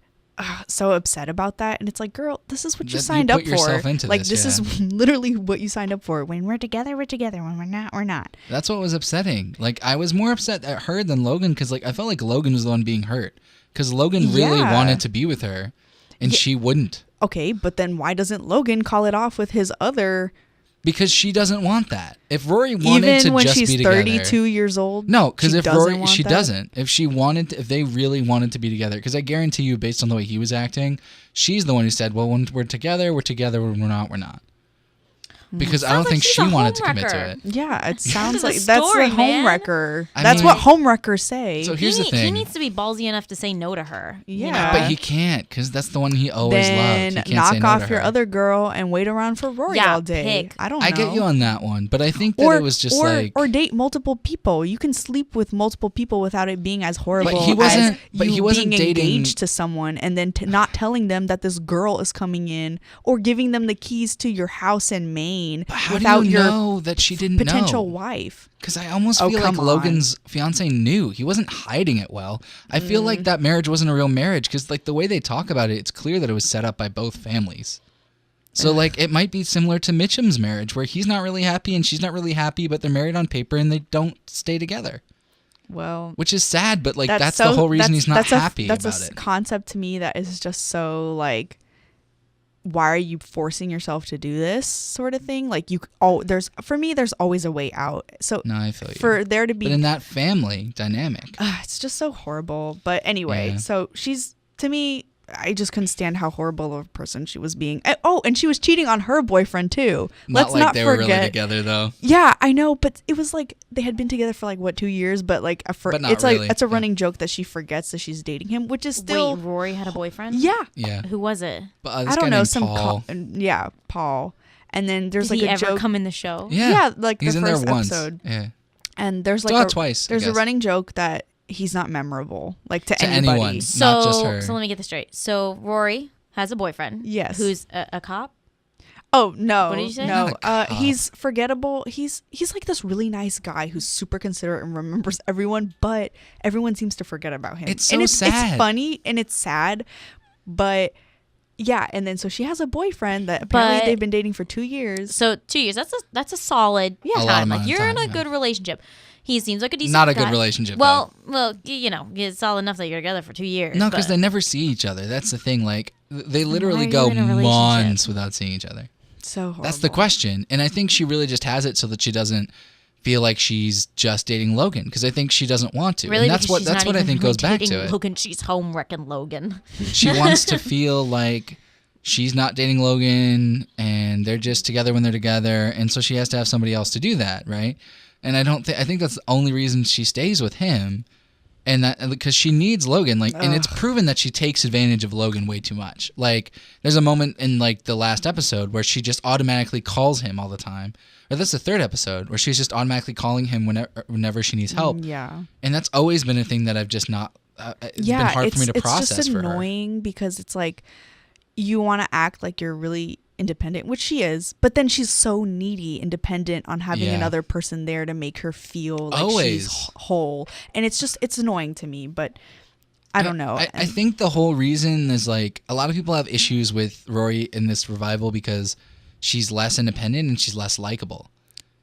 so upset about that. And it's like, girl, this is what you signed up for. Like, this is literally what you signed up for. When we're together, we're together. When we're not, we're not. That's what was upsetting. Like, I was more upset at her than Logan, because like I felt like Logan was the one being hurt, because Logan really wanted to be with her, and she wouldn't. Okay, but then why doesn't Logan call it off with his other? Because she doesn't want that. If Rory wanted to just be together, even when she's 32 years old, no, because if Rory, she that? doesn't. If she wanted, if they really wanted to be together, because I guarantee you, based on the way he was acting, she's the one who said, "Well, when we're together, we're together. When we're not, we're not." Because I don't think she wanted to commit to it. Yeah, it sounds like that's the homewrecker. That's what homewreckers say. So here's the thing: he needs to be ballsy enough to say no to her. Yeah, you know? But he can't, because that's the one he always then loved. He can't knock say no off to your her. other girl and wait around for Rory all day. I don't know. I get you on that one, but I think that it was just or date multiple people. You can sleep with multiple people without it being as horrible. But he wasn't. As He wasn't being dating engaged to someone and then not telling them that this girl is coming in, or giving them the keys to your house in Maine without your know that she didn't potential wife. Because I almost feel like Logan's fiance knew. He wasn't hiding it well. I feel like that marriage wasn't a real marriage, because like the way they talk about it, it's clear that it was set up by both families. So like it might be similar to Mitchum's marriage, where he's not really happy and she's not really happy, but they're married on paper and they don't stay together. Well, which is sad, but like that's the whole reason he's not happy about it. That's a concept to me that is just so like, why are you forcing yourself to do this sort of thing? Like there's always a way out. So no, I feel you. For there to be, but in that family dynamic, it's just so horrible. But anyway, so she's, to me, I just couldn't stand how horrible of a person she was being. Oh, and she was cheating on her boyfriend too. Let's not they forget. Were really together though. Yeah, I know, but it was like they had been together for like 2 years, but like it's really. like it's a running joke that she forgets that she's dating him, which is still. Wait, Rory had a boyfriend? Yeah. Who was it? I don't know. Some Paul. Paul. And then there's Did like he a joke. ever come in the show? Yeah, like he's the in first there once. episode. Yeah. And there's like twice. There's a running joke that he's not memorable, like to anybody. Anyone, not just her. So let me get this straight. So Rory has a boyfriend. Yes. Who's a cop? Oh no! What did you say? No, he's forgettable. He's like this really nice guy who's super considerate and remembers everyone, but everyone seems to forget about him. It's so sad. It's funny and it's sad, but yeah. And then so she has a boyfriend that apparently they've been dating for 2 years. So 2 years. That's a solid time. Like you're in a good relationship. He seems like a decent Not a guy. good relationship. Well, you know, it's all enough that you're together for 2 years. No, because they never see each other. That's the thing. Like they literally go months without seeing each other. So horrible. That's the question. And I think she really just has it so that she doesn't feel like she's just dating Logan, because I think she doesn't want to. Really? And that's what I think goes back to it. Logan, she's home wrecking Logan. She wants to feel like she's not dating Logan and they're just together when they're together, and so she has to have somebody else to do that, right? And I think that's the only reason she stays with him. And that because she needs Logan, like, and it's proven that she takes advantage of Logan way too much. Like, there's a moment in like the last episode where she just automatically calls him all the time, or that's the third episode where she's just automatically calling him whenever she needs help. Yeah, and that's always been a thing that I've just not. It's been hard for me to process. It's just annoying because it's like you want to act like you're really independent, which she is, but then she's so needy and dependent on having Yeah. another person there to make her feel like Always. she's whole. And it's annoying to me, but I don't know. I think the whole reason is like a lot of people have issues with Rory in this revival because she's less independent and she's less likable.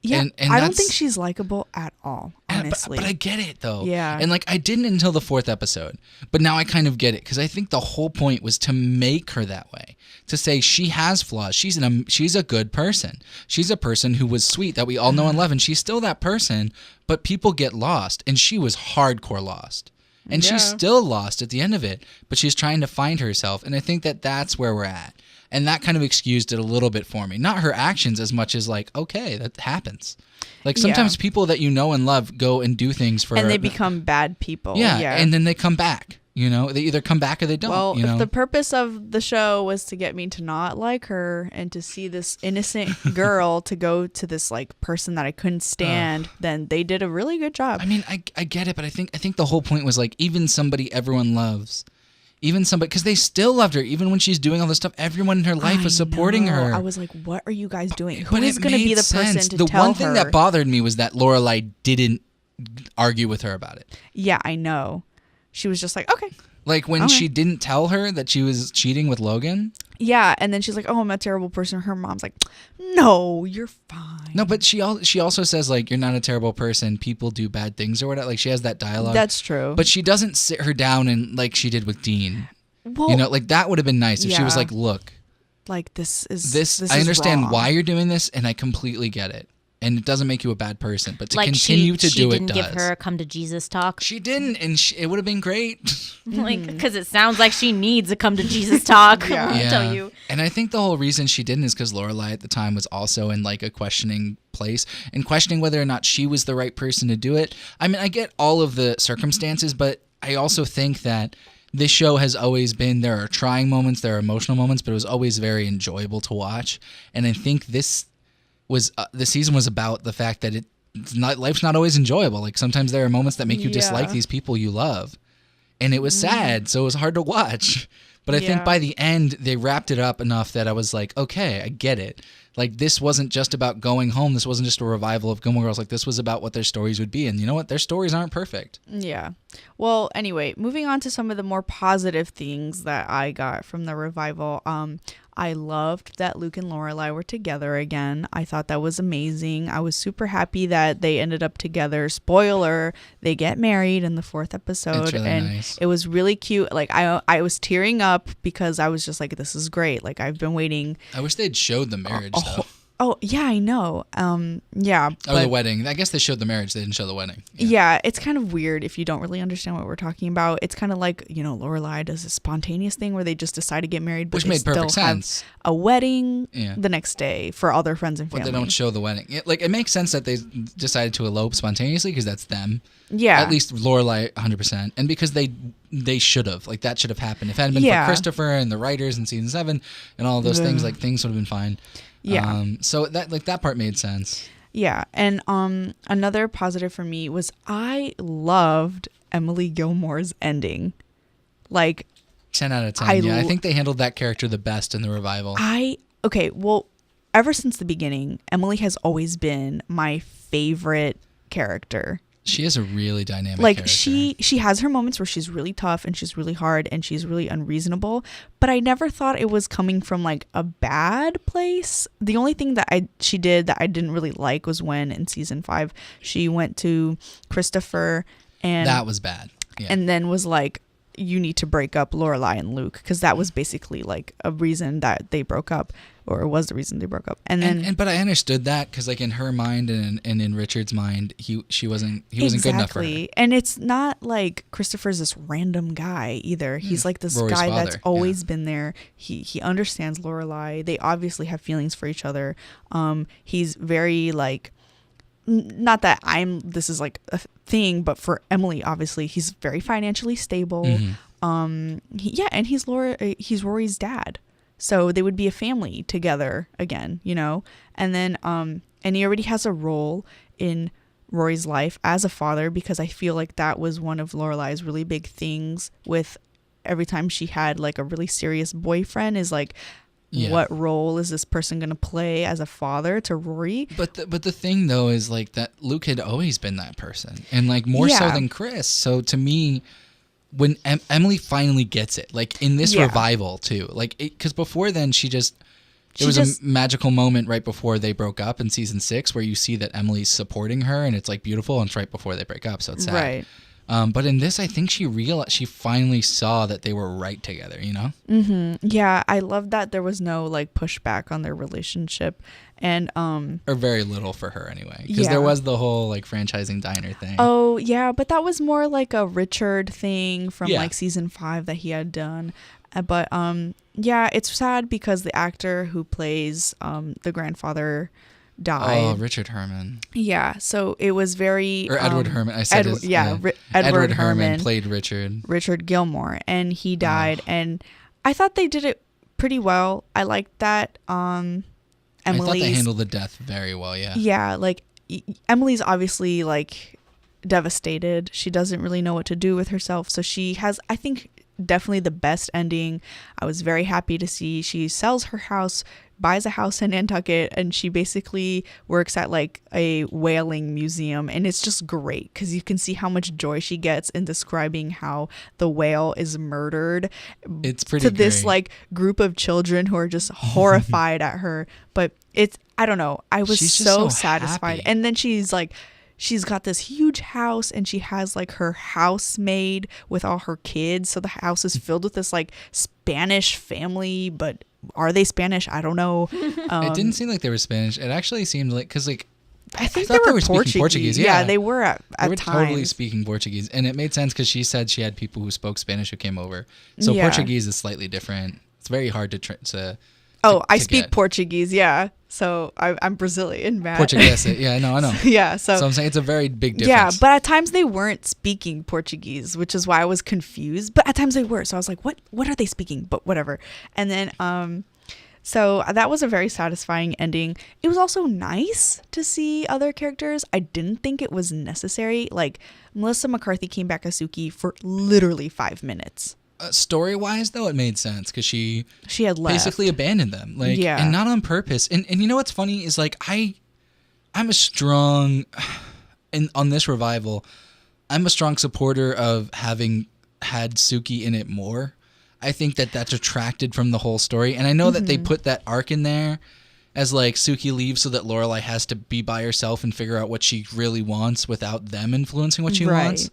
Yeah, and I don't that's- think she's likable at all, honestly. But I get it though. Yeah. And like I didn't until the 4th episode, but now I kind of get it because I think the whole point was to make her that way, to say she has flaws. She's a good person. She's a person who was sweet that we all know and love, and she's still that person. But people get lost, and she was hardcore lost, and she's still lost at the end of it. But she's trying to find herself, and I think that that's where we're at. And that kind of excused it a little bit for me. Not her actions as much as like, okay, that happens. Like sometimes people that you know and love go and do things for... And they become bad people. Yeah, and then they come back. You know, they either come back or they don't. Well, you know? if the purpose of the show was to get me to not like her and to see this innocent girl to go to this like person that I couldn't stand, then they did a really good job. I mean, I get it, but I think the whole point was like even somebody everyone loves... Even somebody, because they still loved her, even when she's doing all this stuff. Everyone in her life was supporting her. I was like, "What are you guys doing? Who But is it going to be made the sense. person to the tell her?" one thing that bothered me was that Lorelai didn't argue with her about it. Yeah, I know. She was just like, "Okay." Like when she didn't tell her that she was cheating with Logan. Yeah, and then she's like, "Oh, I'm a terrible person." Her mom's like, "No, you're fine." No, but she also says like, "You're not a terrible person. People do bad things or whatever." Like she has that dialogue. That's true. But she doesn't sit her down and like she did with Dean. Well, You know, like that would have been nice if she was yeah. like, "Look, like this is I is understand wrong. why you're doing this, and I completely get it, and it doesn't make you a bad person, but to Like continue to do it didn't does." give her a come to Jesus talk. She didn't, and it would have been great. Like, because it sounds like she needs a come to Jesus talk. Yeah. I'll tell you. And I think the whole reason she didn't is because Lorelai at the time was also in like a questioning place and questioning whether or not she was the right person to do it. I mean, I get all of the circumstances, but I also think that this show has always been, there are trying moments, there are emotional moments, but it was always very enjoyable to watch. And I think this was, the season was about the fact that life's not always enjoyable. Like sometimes there are moments that make you dislike these people you love. And it was sad, so it was hard to watch. But I think by the end, they wrapped it up enough that I was like, okay, I get it. Like, this wasn't just about going home. This wasn't just a revival of Gilmore Girls. Like, this was about what their stories would be. And you know what? Their stories aren't perfect. Yeah. Well, anyway, moving on to some of the more positive things that I got from the revival. I loved that Luke and Lorelai were together again. I thought that was amazing. I was super happy that they ended up together. Spoiler, they get married in the 4th episode. It's really and nice. It was really cute. Like I was tearing up because I was just like, this is great. Like I've been waiting. I wish they'd showed the marriage, though. Oh, yeah, I know. Yeah. Oh, the wedding. I guess they showed the marriage. They didn't show the wedding. Yeah, it's kind of weird if you don't really understand what we're talking about. It's kind of like, Lorelai does a spontaneous thing where they just decide to get married, but Which they made still perfect have sense. a wedding Yeah. the next day for all their friends and But family. they don't show the wedding. Like, it makes sense that they decided to elope spontaneously because that's them. Yeah. At least Lorelai, 100%. And because they should have. Like, that should have happened. If it hadn't been Yeah. for Christopher and the writers in season 7 and all of those things, like, things would have been fine. Yeah. So that part made sense. Yeah, and another positive for me was I loved Emily Gilmore's ending. Like 10 out of 10. I think they handled that character the best in the revival. Well, ever since the beginning, Emily has always been my favorite character. She is a really dynamic Like character. she has her moments where she's really tough and she's really hard and she's really unreasonable, but I never thought it was coming from like a bad place. The only thing that she did that I didn't really like was when in season 5 she went to Christopher and that was bad. Yeah. and then was like, you need to break up Lorelai and Luke, because that was basically like a reason that they broke up, or was the reason they broke up. But I understood that because like in her mind and in Richard's mind, he wasn't good enough for her. And it's not like Christopher's this random guy either. He's like this Rory's guy father, that's always been there. He understands Lorelai. They obviously have feelings for each other. He's very like, not that this is like a thing, but for Emily, obviously he's very financially stable. And he's Rory's dad. So they would be a family together again, and then, and he already has a role in Rory's life as a father, because I feel like that was one of Lorelai's really big things with every time she had like a really serious boyfriend, is like, what role is this person going to play as a father to Rory? But the thing though is like that Luke had always been that person, and like more so than Chris. So to me, when Emily finally gets it, like in this revival too, like because before then there was a magical moment right before they broke up in season 6 where you see that Emily's supporting her, and it's like beautiful, and it's right before they break up, so it's sad. Right. But in this, I think she finally saw that they were right together, you know? Mm-hmm. Yeah, I love that there was no like pushback on their relationship, and or very little for her anyway, because there was the whole like franchising diner thing. Oh yeah, but that was more like a Richard thing from like season 5 that he had done. But yeah, it's sad because the actor who plays the grandfather died. Oh, Richard Herman. Yeah, so it was very... Or Edward Herman. I said Edward Herman played Richard. Richard Gilmore, and he died. And I thought they did it pretty well. I liked that. Emily's... I thought they handled the death very well, yeah. Yeah, like Emily's obviously like devastated. She doesn't really know what to do with herself. So she has, I think, definitely the best ending. I was very happy to see she sells her house, buys a house in Nantucket, and she basically works at like a whaling museum, and it's just great because you can see how much joy she gets in describing how the whale is murdered. It's pretty to this like group of children who are just horrified at her. But it's, I don't know, I was so satisfied. Happy. And then she's got this huge house, and she has like her housemaid with all her kids. So the house is filled with this like Spanish family, but are they Spanish? I don't know. It didn't seem like they were Spanish. It actually seemed like, because like I think they were speaking Portuguese. Yeah, they were at they were times. Totally speaking Portuguese, and it made sense because she said she had people who spoke Spanish who came over. So Portuguese is slightly different. It's very hard to I speak Portuguese, yeah. So I'm Brazilian, Matt. Portuguese, yeah, I know. Yeah, so I'm saying it's a very big difference. Yeah, but at times they weren't speaking Portuguese, which is why I was confused. But at times they were, so I was like, what are they speaking? But whatever. And then so that was a very satisfying ending. It was also nice to see other characters. I didn't think it was necessary. Like Melissa McCarthy came back as Suki for literally 5 minutes. Story-wise, though, it made sense because she had left. Basically abandoned them, like, and not on purpose. And you know what's funny is like I'm a strong, and on this revival, I'm a strong supporter of having had Suki in it more. I think that that's detracted from the whole story, and I know that they put that arc in there as like Suki leaves so that Lorelai has to be by herself and figure out what she really wants without them influencing what she wants.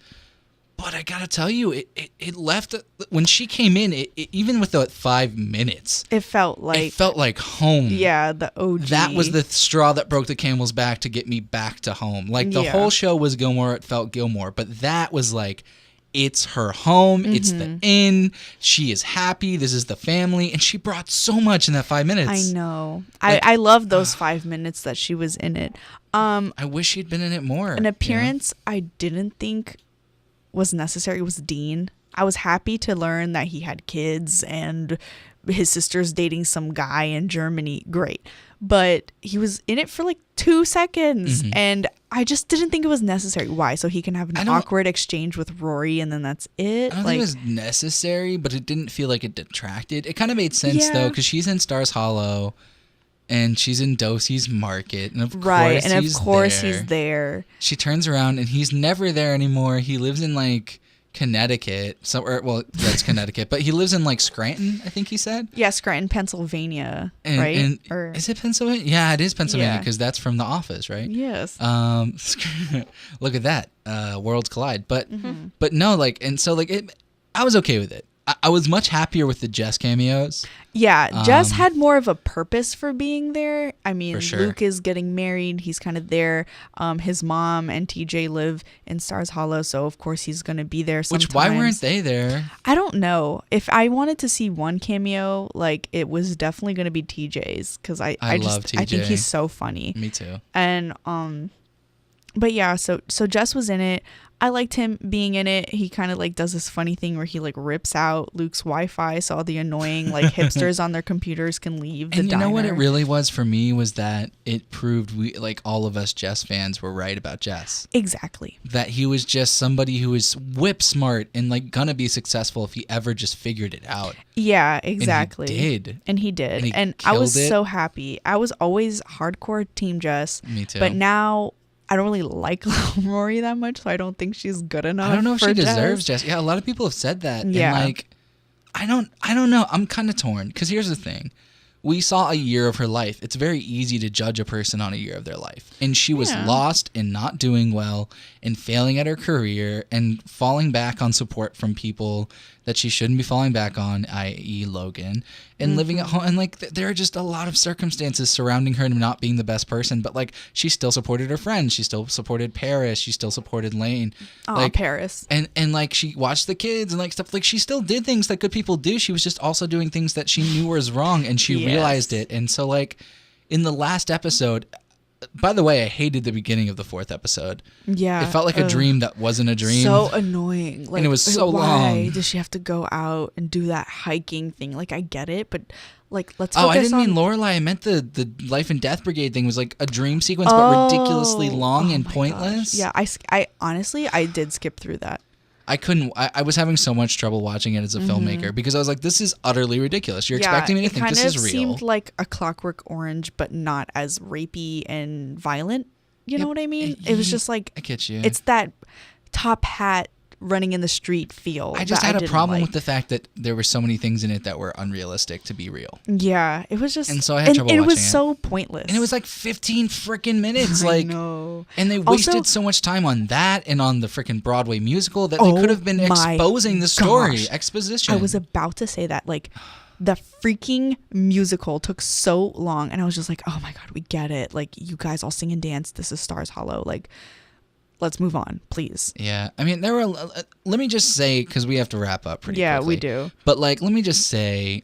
But I gotta tell you, it left when she came in. It even with the 5 minutes, it felt like home. Yeah, the OG. That was the straw that broke the camel's back to get me back to home. Like the whole show was Gilmore. It felt Gilmore, but that was like, it's her home. It's the inn. She is happy. This is the family, and she brought so much in that 5 minutes. I know. Like, I love those 5 minutes that she was in it. I wish she'd been in it more. An appearance I didn't think was necessary was Dean. I was happy to learn that he had kids and his sister's dating some guy in Germany. Great. But he was in it for like 2 seconds, and I just didn't think it was necessary. Why? So he can have an awkward exchange with Rory, and then that's it? I don't think it was necessary, but it didn't feel like it detracted. It kind of made sense, though, because she's in Stars Hollow, and she's in Dosey's Market, and of course he's there. She turns around, and he's never there anymore. He lives in like Connecticut, that's Connecticut, but he lives in like Scranton, I think he said. Yeah, Scranton, Pennsylvania, right? Or is it Pennsylvania? Yeah, it is Pennsylvania because that's from The Office, right? Yes. Look at that, worlds collide. But no, like, and so like I was okay with it. I was much happier with the Jess cameos. Yeah, Jess had more of a purpose for being there. I mean, for sure. Luke is getting married. He's kind of there. His mom and TJ live in Stars Hollow, so of course he's going to be there sometimes. Which, why weren't they there? I don't know. If I wanted to see one cameo, like, it was definitely going to be TJ's, because I love TJ. I think he's so funny. Me too. And but yeah, so Jess was in it. I liked him being in it. He kind of like does this funny thing where he like rips out Luke's Wi-Fi so all the annoying like hipsters on their computers can leave the And you diner. know what it really was for me was that it proved we, like all of us Jess fans, were right about Jess. Exactly. That he was just somebody who was whip smart and like gonna be successful if he ever just figured it out. Yeah, exactly. And he did. And I was so happy. I was always hardcore Team Jess. Me too. But now I don't really like Rory that much, so I don't think she's good enough. I don't know if she Jess. deserves Jess. Yeah, a lot of people have said that. Yeah. And like, I don't know. I'm kind of torn because here's the thing. We saw a year of her life. It's very easy to judge a person on a year of their life. And she was lost and not doing well and failing at her career and falling back on support from people that she shouldn't be falling back on, i.e. Logan, and living at home. And like, there are just a lot of circumstances surrounding her not being the best person. But like, she still supported her friends. She still supported Paris. She still supported Lane. Oh, like, Paris. And like, she watched the kids and like stuff. Like, she still did things that good people do. She was just also doing things that she knew was wrong, and she realized it. And so like, in the last episode, by the way, I hated the beginning of the 4th episode. Yeah. It felt like a dream that wasn't a dream. So annoying. Like, and it was so why long. Why does she have to go out and do that hiking thing? Like, I get it, but like, let's Oh, focus I didn't on... mean Lorelai. I meant the Life and Death Brigade thing was like a dream sequence, but ridiculously long and my pointless. gosh. Yeah, I honestly, I did skip through that. I couldn't. I was having so much trouble watching it as a filmmaker because I was like, "This is utterly ridiculous." You're expecting me to think this is real. It kind of seemed like a Clockwork Orange, but not as rapey and violent. You know what I mean? It was just like, I get you. It's that top hat running in the street feel. I just had a problem with the fact that there were so many things in it that were unrealistic to be real. Yeah, it was just, and so I had trouble watching it. It was so pointless, and it was like 15 freaking minutes. I like, know. And they wasted so much time on that and on the freaking Broadway musical that they could have been exposing the story, exposition. I was about to say that, like, the freaking musical took so long, and I was just like, oh my god, we get it. Like, you guys all sing and dance. This is Stars Hollow. Like, let's move on, please. Yeah, I mean, there were. Let me just say, because we have to wrap up pretty quickly. Yeah, we do. But like, let me just say,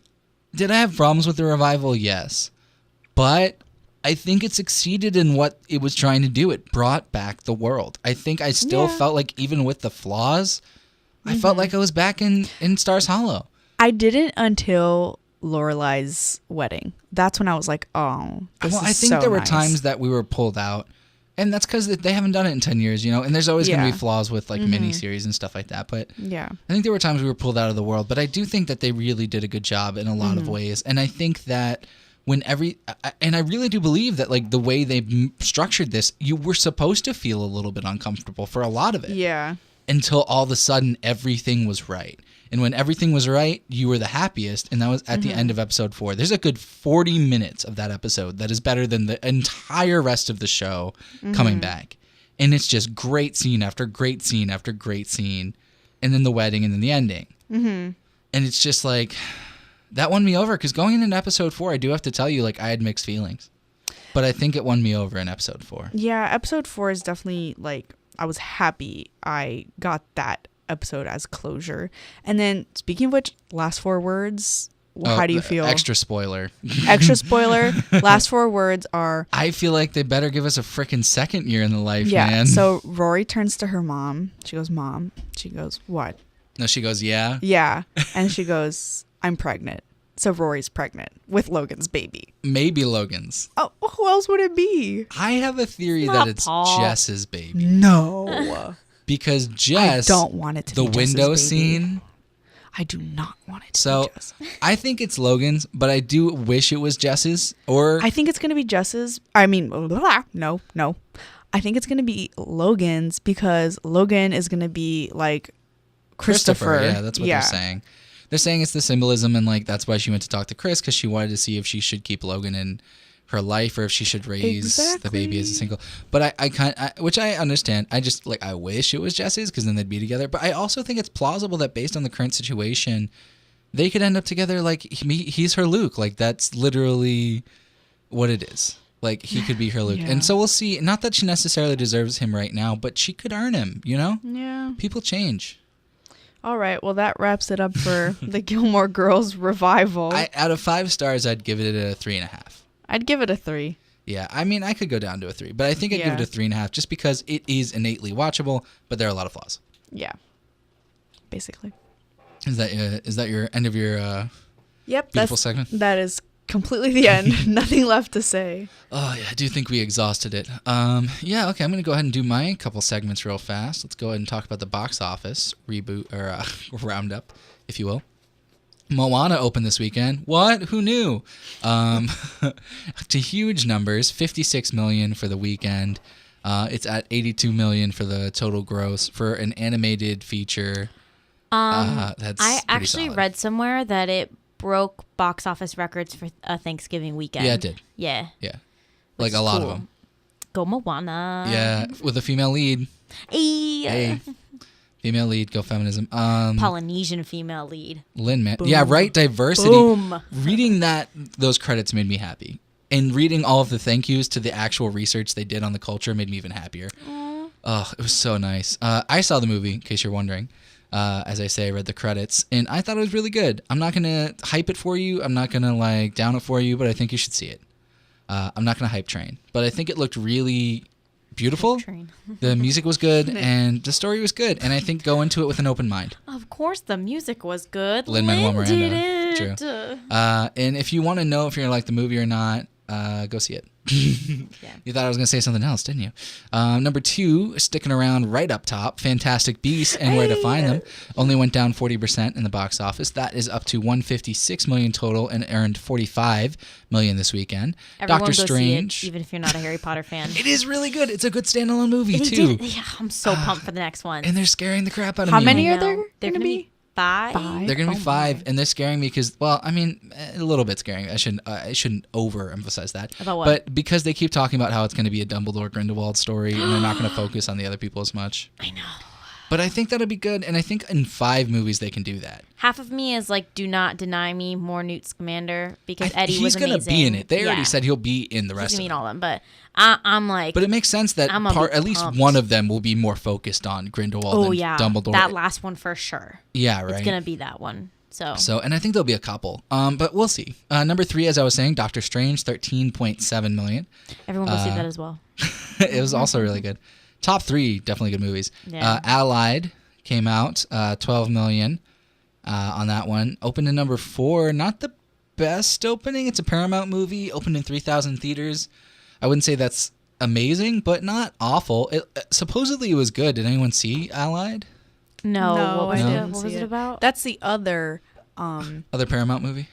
did I have problems with the revival? Yes, but I think it succeeded in what it was trying to do. It brought back the world. I think I still felt like, even with the flaws, I felt like I was back in Stars Hollow. I didn't until Lorelai's wedding. That's when I was like, oh, this is I think so there were nice. times that we were pulled out. And that's because they haven't done it in 10 years, you know? And there's always going to be flaws with, like, miniseries and stuff like that. But yeah, I think there were times we were pulled out of the world. But I do think that they really did a good job in a lot of ways. And I think that and I really do believe that, like, the way they structured this, you were supposed to feel a little bit uncomfortable for a lot of it. Yeah. Until all of a sudden everything was right. And when everything was right, you were the happiest. And that was at the end of episode 4. There's a good 40 minutes of that episode that is better than the entire rest of the show coming back. And it's just great scene after great scene after great scene. And then the wedding and then the ending. And it's just like, that won me over. Because going into episode 4, I do have to tell you, like, I had mixed feelings. But I think it won me over in episode 4. Yeah, episode 4 is definitely, like, I was happy I got that episode as closure. And then, speaking of which, last 4 words, how do you feel? Extra spoiler. Extra spoiler. Last 4 words are... I feel like they better give us a freaking second year in the life, yeah, man. So Rory turns to her mom. She goes, Mom. She goes, what? No, she goes, yeah? Yeah. And she goes, I'm pregnant. So Rory's pregnant with Logan's baby. Maybe Logan's. Oh, who else would it be? I have a theory Not that it's Paul. Jess's baby. No. Because Jess... I don't want it to the be Jess's window baby. scene... I do not want it to So, be Jess. I think it's Logan's, but I do wish it was Jess's. Or I think it's going to be Jess's. I mean, no. I think it's going to be Logan's because Logan is going to be like Christopher. Yeah, that's what they're saying. They're saying it's the symbolism, and like that's why she went to talk to Chris, because she wanted to see if she should keep Logan in her life or if she should raise the baby as a single. But which I understand. I just like, I wish it was Jess's because then they'd be together. But I also think it's plausible that based on the current situation, they could end up together. Like he's her Luke. Like that's literally what it is. Like he could be her Luke. Yeah. And so we'll see. Not that she necessarily deserves him right now, but she could earn him, you know? Yeah. People change. All right. Well, that wraps it up for the Gilmore Girls Revival. Out of 5 stars, I'd give it a 3.5. I'd give it a 3. Yeah, I mean, I could go down to a 3, but I think I'd give it a 3.5 just because it is innately watchable, but there are a lot of flaws. Yeah. Basically. Is that your end of your beautiful segment? That is completely the end. Nothing left to say. Oh, yeah, I do think we exhausted it. Yeah, okay, I'm going to go ahead and do my couple segments real fast. Let's go ahead and talk about the box office reboot, or roundup, if you will. Moana opened this weekend. What? Who knew? To huge numbers, $56 million for the weekend. It's at $82 million for the total gross for an animated feature. That's I actually solid. read somewhere that it broke box office records for a Thanksgiving weekend. Yeah, it did. Yeah. Yeah, Which like a lot of them. Go Moana. Yeah, with a female lead. Hey. Female lead, go feminism. Polynesian female lead. Lin-Man. Yeah, right. Diversity. Boom. Reading those credits made me happy, and reading all of the thank yous to the actual research they did on the culture made me even happier. Oh, it was so nice. I saw the movie, in case you're wondering. As I say, I read the credits, and I thought it was really good. I'm not gonna hype it for you. I'm not gonna down it for you, but I think you should see it. I'm not gonna hype train, but I think it looked really beautiful. The music was good, and the story was good, and I think go into it with an open mind. Of course, the music was good. Lin-Manuel Lin Miranda. did it. True. And if you want to know if you're gonna like the movie or not, go see it. You thought I was going to say something else, didn't you? Number 2, sticking around right up top, Fantastic Beasts and Where to Find Them. Only went down 40% in the box office. That is up to $156 million total and earned $45 million this weekend. Everyone Doctor go Strange. see it, even if you're not a Harry Potter fan. It is really good. It's a good standalone movie, They too. did- yeah, I'm so pumped for the next one. And they're scaring the crap out of How me. many I are there know. They're going to gonna be? 5? They're going to be Oh 5, my. and they're scaring me because, well, I mean, a little bit scaring. I shouldn't overemphasize that. About what? But because they keep talking about how it's going to be a Dumbledore Grindelwald story, and they're not going to focus on the other people as much. I know. But I think that'll be good, and I think in 5 movies they can do that. Half of me is like, do not deny me more Newt Scamander because Eddie was He's amazing. going to be in it. They already said he'll be in the he's rest gonna of be in it. all of them, but I'm like, But it makes sense that I'm gonna be at least pumped. one of them will be more focused on Grindelwald oh and yeah, Dumbledore. that last one for sure. Yeah, right. It's gonna be that one. So And I think there'll be a couple. But we'll see. Number 3, as I was saying, Doctor Strange, $13.7 million. everyone go see that as well. It was also really good. Top 3, definitely good movies. Yeah. Allied came out, $12 million on that one. Opened in number 4, not the best opening. It's a Paramount movie, opened in 3,000 theaters. I wouldn't say that's amazing, but not awful. Supposedly it was good. Did anyone see Allied? No, what was I it? didn't What see was it about? That's the other Paramount movie?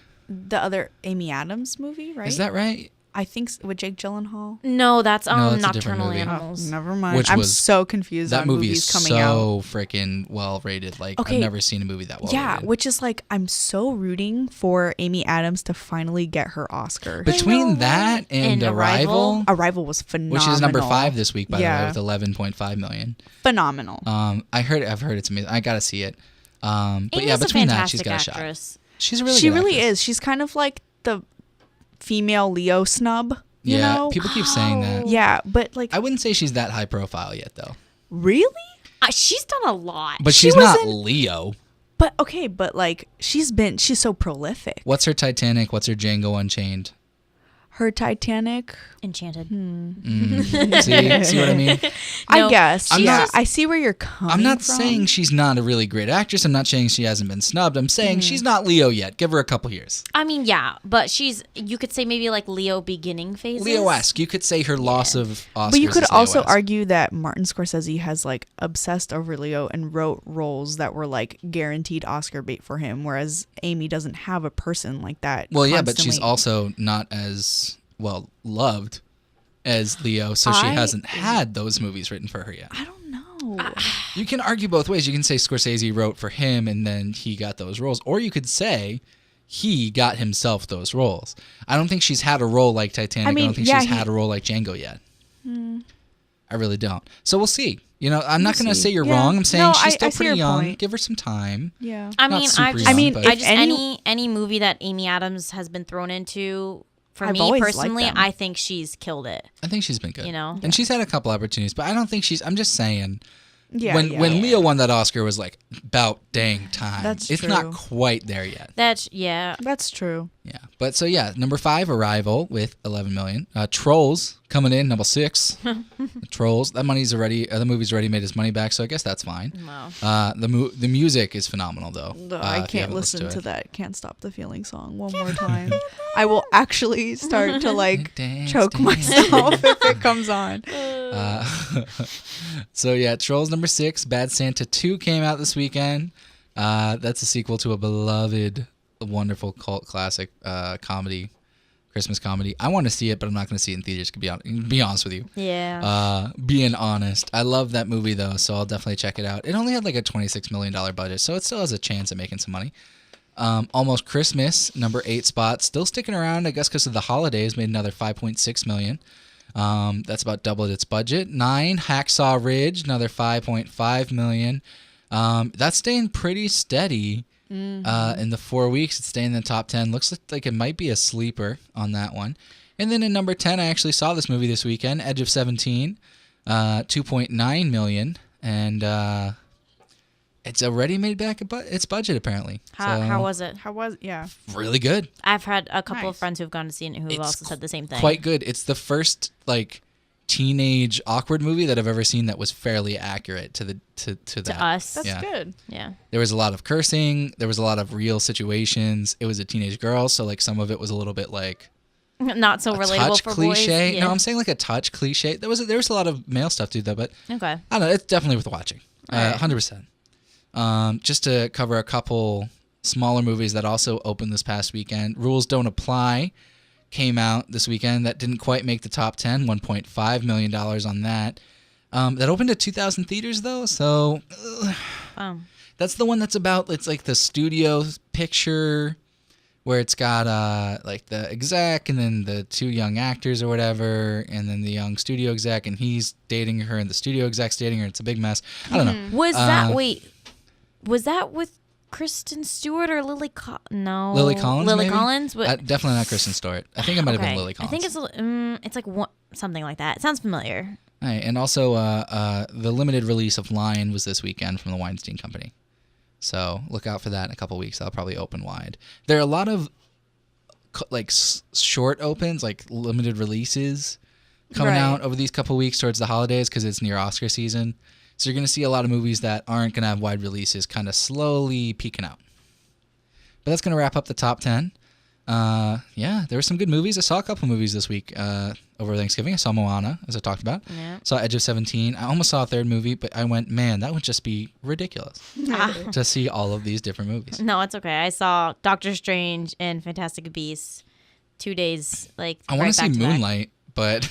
Amy Adams movie, right? Is that right? I think with Jake Gyllenhaal. No, that's No, that's a different Nocturnal movie. Animals. Never mind. Which I'm was- so confused That on movie movies is coming out. so freaking well rated. Like, Okay. I've never seen a movie that well Yeah, rated. which is like I'm so rooting for Amy Adams to finally get her Oscar. Between that and And Arrival, Arrival was phenomenal. which is number 5 this week, by the Yeah. way, with $11.5 million. Phenomenal. I've heard it's amazing. I gotta see it. But Amy's yeah, a between that, she's fantastic got a shot. actress. She's a really she good really actress. is. She's kind of like the female Leo snub. You Yeah, know? people keep saying that. Yeah, but like I wouldn't say she's that high profile yet, though. really? She's done a lot. But She she's was not in- Leo. But okay, but like she's so prolific. What's her Titanic? What's her Django Unchained? Her Titanic, Enchanted. See what I mean? I No, guess. I'm Yeah, not- I see where you're coming I'm not from. saying she's not a really great actress. I'm not saying she hasn't been snubbed. I'm saying Mm-hmm. she's not Leo yet. Give her a couple years. I mean, yeah, but you could say maybe like Leo beginning phases. Leo-esque. You could say her loss of Oscars. But you could is also Leo-esque. argue that Martin Scorsese has like obsessed over Leo and wrote roles that were like guaranteed Oscar bait for him, whereas Amy doesn't have a person like that. Well, yeah, but she's constantly. also not as well loved as Leo, so she I- hasn't had those movies written for her yet. I don't know. You can argue both ways. You can say Scorsese wrote for him and then he got those roles, or you could say he got himself those roles. I don't think she's had a role like Titanic. I mean, don't think yeah, she's had a role like Django yet. I really don't. So we'll see. I'm not going to see. say you're Yeah. wrong. I'm saying No, she's I still see pretty your young. point. Give her some time. Yeah. I Not mean, super I just, young, mean, but- I just if any movie that Amy Adams has been thrown into, for I've me always liked personally, them. I think she's killed it. I think she's been good. You know? And she's had a couple opportunities, but I don't think she's. I'm just saying, when Leo won that Oscar was like about dang time. It's not quite there yet. That's true. Yeah, but so number 5, Arrival with 11 million. Trolls coming in number 6. Trolls, the movie's already made its money back, so I guess that's fine. Wow. The music is phenomenal though. I can't listen to that "Can't Stop the Feeling" song one more time. I will actually start to like choke myself if it comes on. So Trolls number 6. Bad Santa 2 came out this weekend. That's a sequel to a beloved, wonderful cult classic comedy, Christmas comedy. I want to see it, but I'm not going to see it in theaters. To be honest with you. Yeah. Being honest, I love that movie though, so I'll definitely check it out. It only had like a $26 million budget, so it still has a chance at making some money. Almost Christmas, number 8 spot, still sticking around, I guess, because of the holidays. Made another $5.6 million. That's about doubled its budget. 9, Hacksaw Ridge, another $5.5 million. That's staying pretty steady. In the 4 weeks, it's staying in the top 10. Looks like it might be a sleeper on that one. And then in number 10, I actually saw this movie this weekend, Edge of 17, $2.9 million, and it's already made back its budget apparently. How was it? Really good. I've had a couple of friends who've gone to see it who have also said the same thing. Quite good. It's the first like teenage awkward movie that I've ever seen that was fairly accurate to us. That's good. Yeah. There was a lot of cursing. There was a lot of real situations. It was a teenage girl, so like some of it was a little bit like not so relatable for cliche. boys. Yeah. No, I'm saying like a touch cliche. There was a lot of male stuff too, though. But okay. I don't know. It's definitely worth watching. Right. 100%. Just to cover a couple smaller movies that also opened this past weekend. Rules Don't Apply came out this weekend. That didn't quite make the top 10. $1.5 million on that. That opened at 2,000 theaters though. So that's the one that's about. It's like the studio picture where it's got like the exec and then the 2 young actors or whatever, and then the young studio exec, and he's dating her and the studio exec's dating her. It's a big mess. I don't know. Was that with Kristen Stewart or Lily Collins? No. Lily Collins, Lily maybe? Collins? Definitely not Kristen Stewart. I think it might have been Lily Collins. I think it's like something like that. It sounds familiar. All right, and also the limited release of Lion was this weekend from the Weinstein Company. So look out for that in a couple weeks. That'll probably open wide. There are a lot of like short opens, like limited releases coming out over these couple weeks towards the holidays because it's near Oscar season. So you're going to see a lot of movies that aren't going to have wide releases kind of slowly peeking out. But that's going to wrap up the top 10. There were some good movies. I saw a couple movies this week over Thanksgiving. I saw Moana, as I talked about. Yeah. Saw Edge of 17. I almost saw a third movie, but I went, man, that would just be ridiculous to see all of these different movies. No, it's okay. I saw Doctor Strange and Fantastic Beasts 2 days. I want to see Moonlight, but...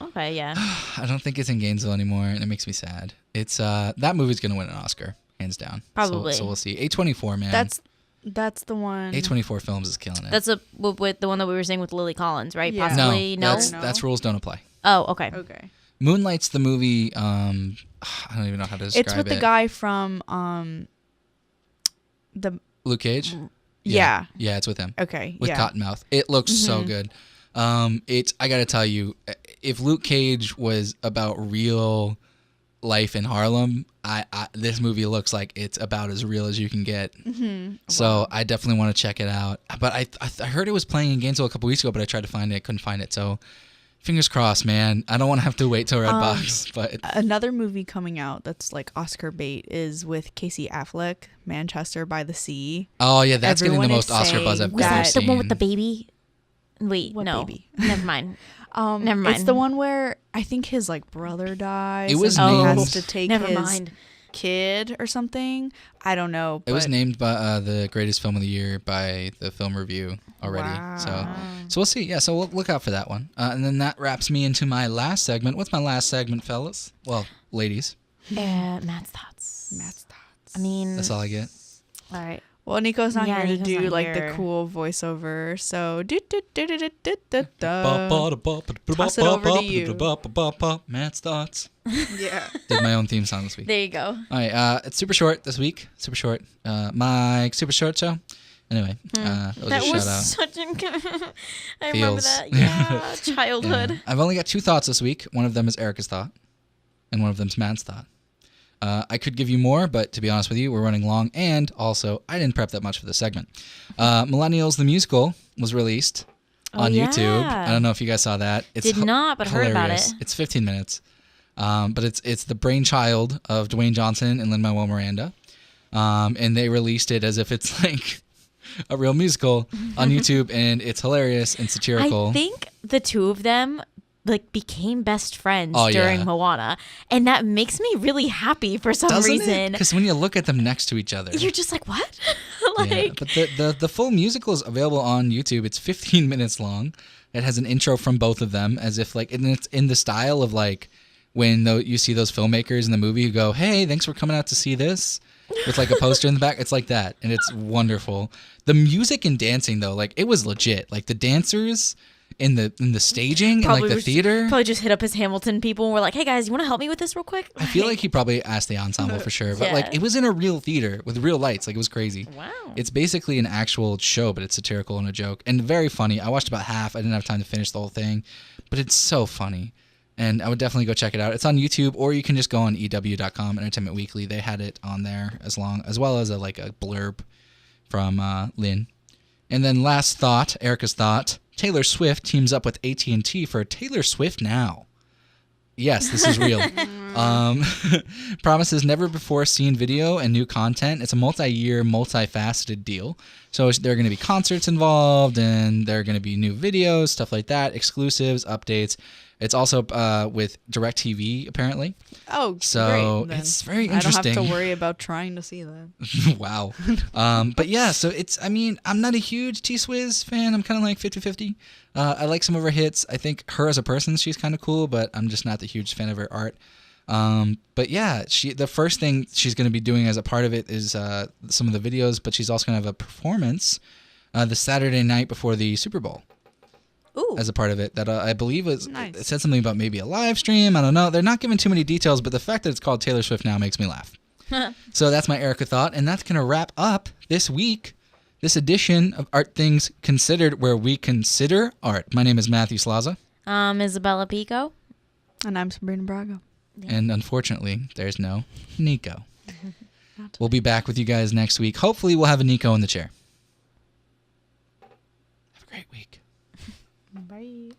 Okay, yeah. I don't think it's in Gainesville anymore, and it makes me sad. It's that movie's gonna win an Oscar, hands down. Probably. So we'll see. A24, man. That's the one. A24 Films is killing it. That's with the one that we were saying with Lily Collins, right? Yeah. Possibly. No. That's Rules Don't Apply. Oh, okay. Okay. Moonlight's the movie. I don't even know how to describe it. It's with the guy from the Luke Cage. Yeah. Yeah, it's with him. Okay. With Cottonmouth. It looks so good. I gotta tell you, if Luke Cage was about real life in Harlem, this movie looks like it's about as real as you can get. So I definitely want to check it out. But I heard it was playing in Gainesville a couple weeks ago, but I tried to find it, couldn't find it. So fingers crossed, man. I don't want to have to wait till Redbox. But another movie coming out that's like Oscar bait is with Casey Affleck, Manchester by the Sea. Oh yeah, that's Everyone getting the most Oscar buzz I've ever seen. The one with the baby? Wait, what no. Baby? Never mind. Never mind. It's the one where I think his like brother dies. It was and he named. has to take his kid or something. I don't know. It was named by the greatest film of the year by the Film Review already. Wow. So we'll see. Yeah, so we'll look out for that one. And then that wraps me into my last segment. What's my last segment, fellas? Well, ladies. Matt's thoughts. I mean, that's all I get. All right. Well, Nico's not here to do like here. the cool voiceover, so toss it over to you. Matt's thoughts. Yeah. Did my own theme song this week. There you go. All right, it's super short this week. Super short. My super short show. Anyway, that was such an. I remember that. Yeah, childhood. Yeah. I've only got 2 thoughts this week. One of them is Erica's thought, and one of them's Matt's thought. I could give you more, but to be honest with you, we're running long, and also I didn't prep that much for this segment. Millennials the Musical was released on YouTube. I don't know if you guys saw that. Did not, but hilarious. heard about it. It's 15 minutes. But it's the brainchild of Dwayne Johnson and Lin-Manuel Miranda. And they released it as if it's like a real musical on YouTube, and it's hilarious and satirical. I think the two of them like became best friends during yeah. Moana, and that makes me really happy for some reason. Because when you look at them next to each other, you're just like, what? Yeah, but the full musical is available on YouTube. It's 15 minutes long. It has an intro from both of them, as if like, and it's in the style of like when you see those filmmakers in the movie who go, "Hey, thanks for coming out to see this," with like a poster in the back. It's like that, and it's wonderful. The music and dancing though, like it was legit. Like the dancers in the staging and like the theater. Probably just hit up his Hamilton people and were like, "Hey guys, you want to help me with this real quick?" I feel like he probably asked the ensemble for sure, but like it was in a real theater with real lights. Like it was crazy. Wow. It's basically an actual show, but it's satirical and a joke and very funny. I watched about half. I didn't have time to finish the whole thing, but it's so funny. And I would definitely go check it out. It's on YouTube, or you can just go on EW.com, Entertainment Weekly. They had it on there as well as a blurb from Lynn. And then last thought, Erica's thought, Taylor Swift teams up with AT&T for Taylor Swift Now. Yes, this is real. Promises never before seen video and new content. It's a multi-year, multifaceted deal. So there are going to be concerts involved, and there are going to be new videos, stuff like that, exclusives, updates. It's also with DirecTV, apparently. Oh, so great. it's very interesting. I don't have to worry about trying to see that. Wow. But yeah, so I'm not a huge T-Swizz fan. I'm kind of like 50-50. I like some of her hits. I think her as a person, she's kind of cool, but I'm just not the huge fan of her art. But yeah, the first thing she's going to be doing as a part of it is some of the videos, but she's also going to have a performance the Saturday night before the Super Bowl. Ooh. As a part of it, that I believe nice. It said something about maybe a live stream. I don't know. They're not giving too many details, but the fact that it's called Taylor Swift Now makes me laugh. So that's my Erica thought, and that's going to wrap up this week, this edition of Art Things Considered, where we consider art. My name is Matthew Slaza. Isabella Pico. And I'm Sabrina Braga. Yeah. And unfortunately, there's no Nico. We'll be back with you guys next week. Hopefully, we'll have a Nico in the chair. Have a great week. Bye.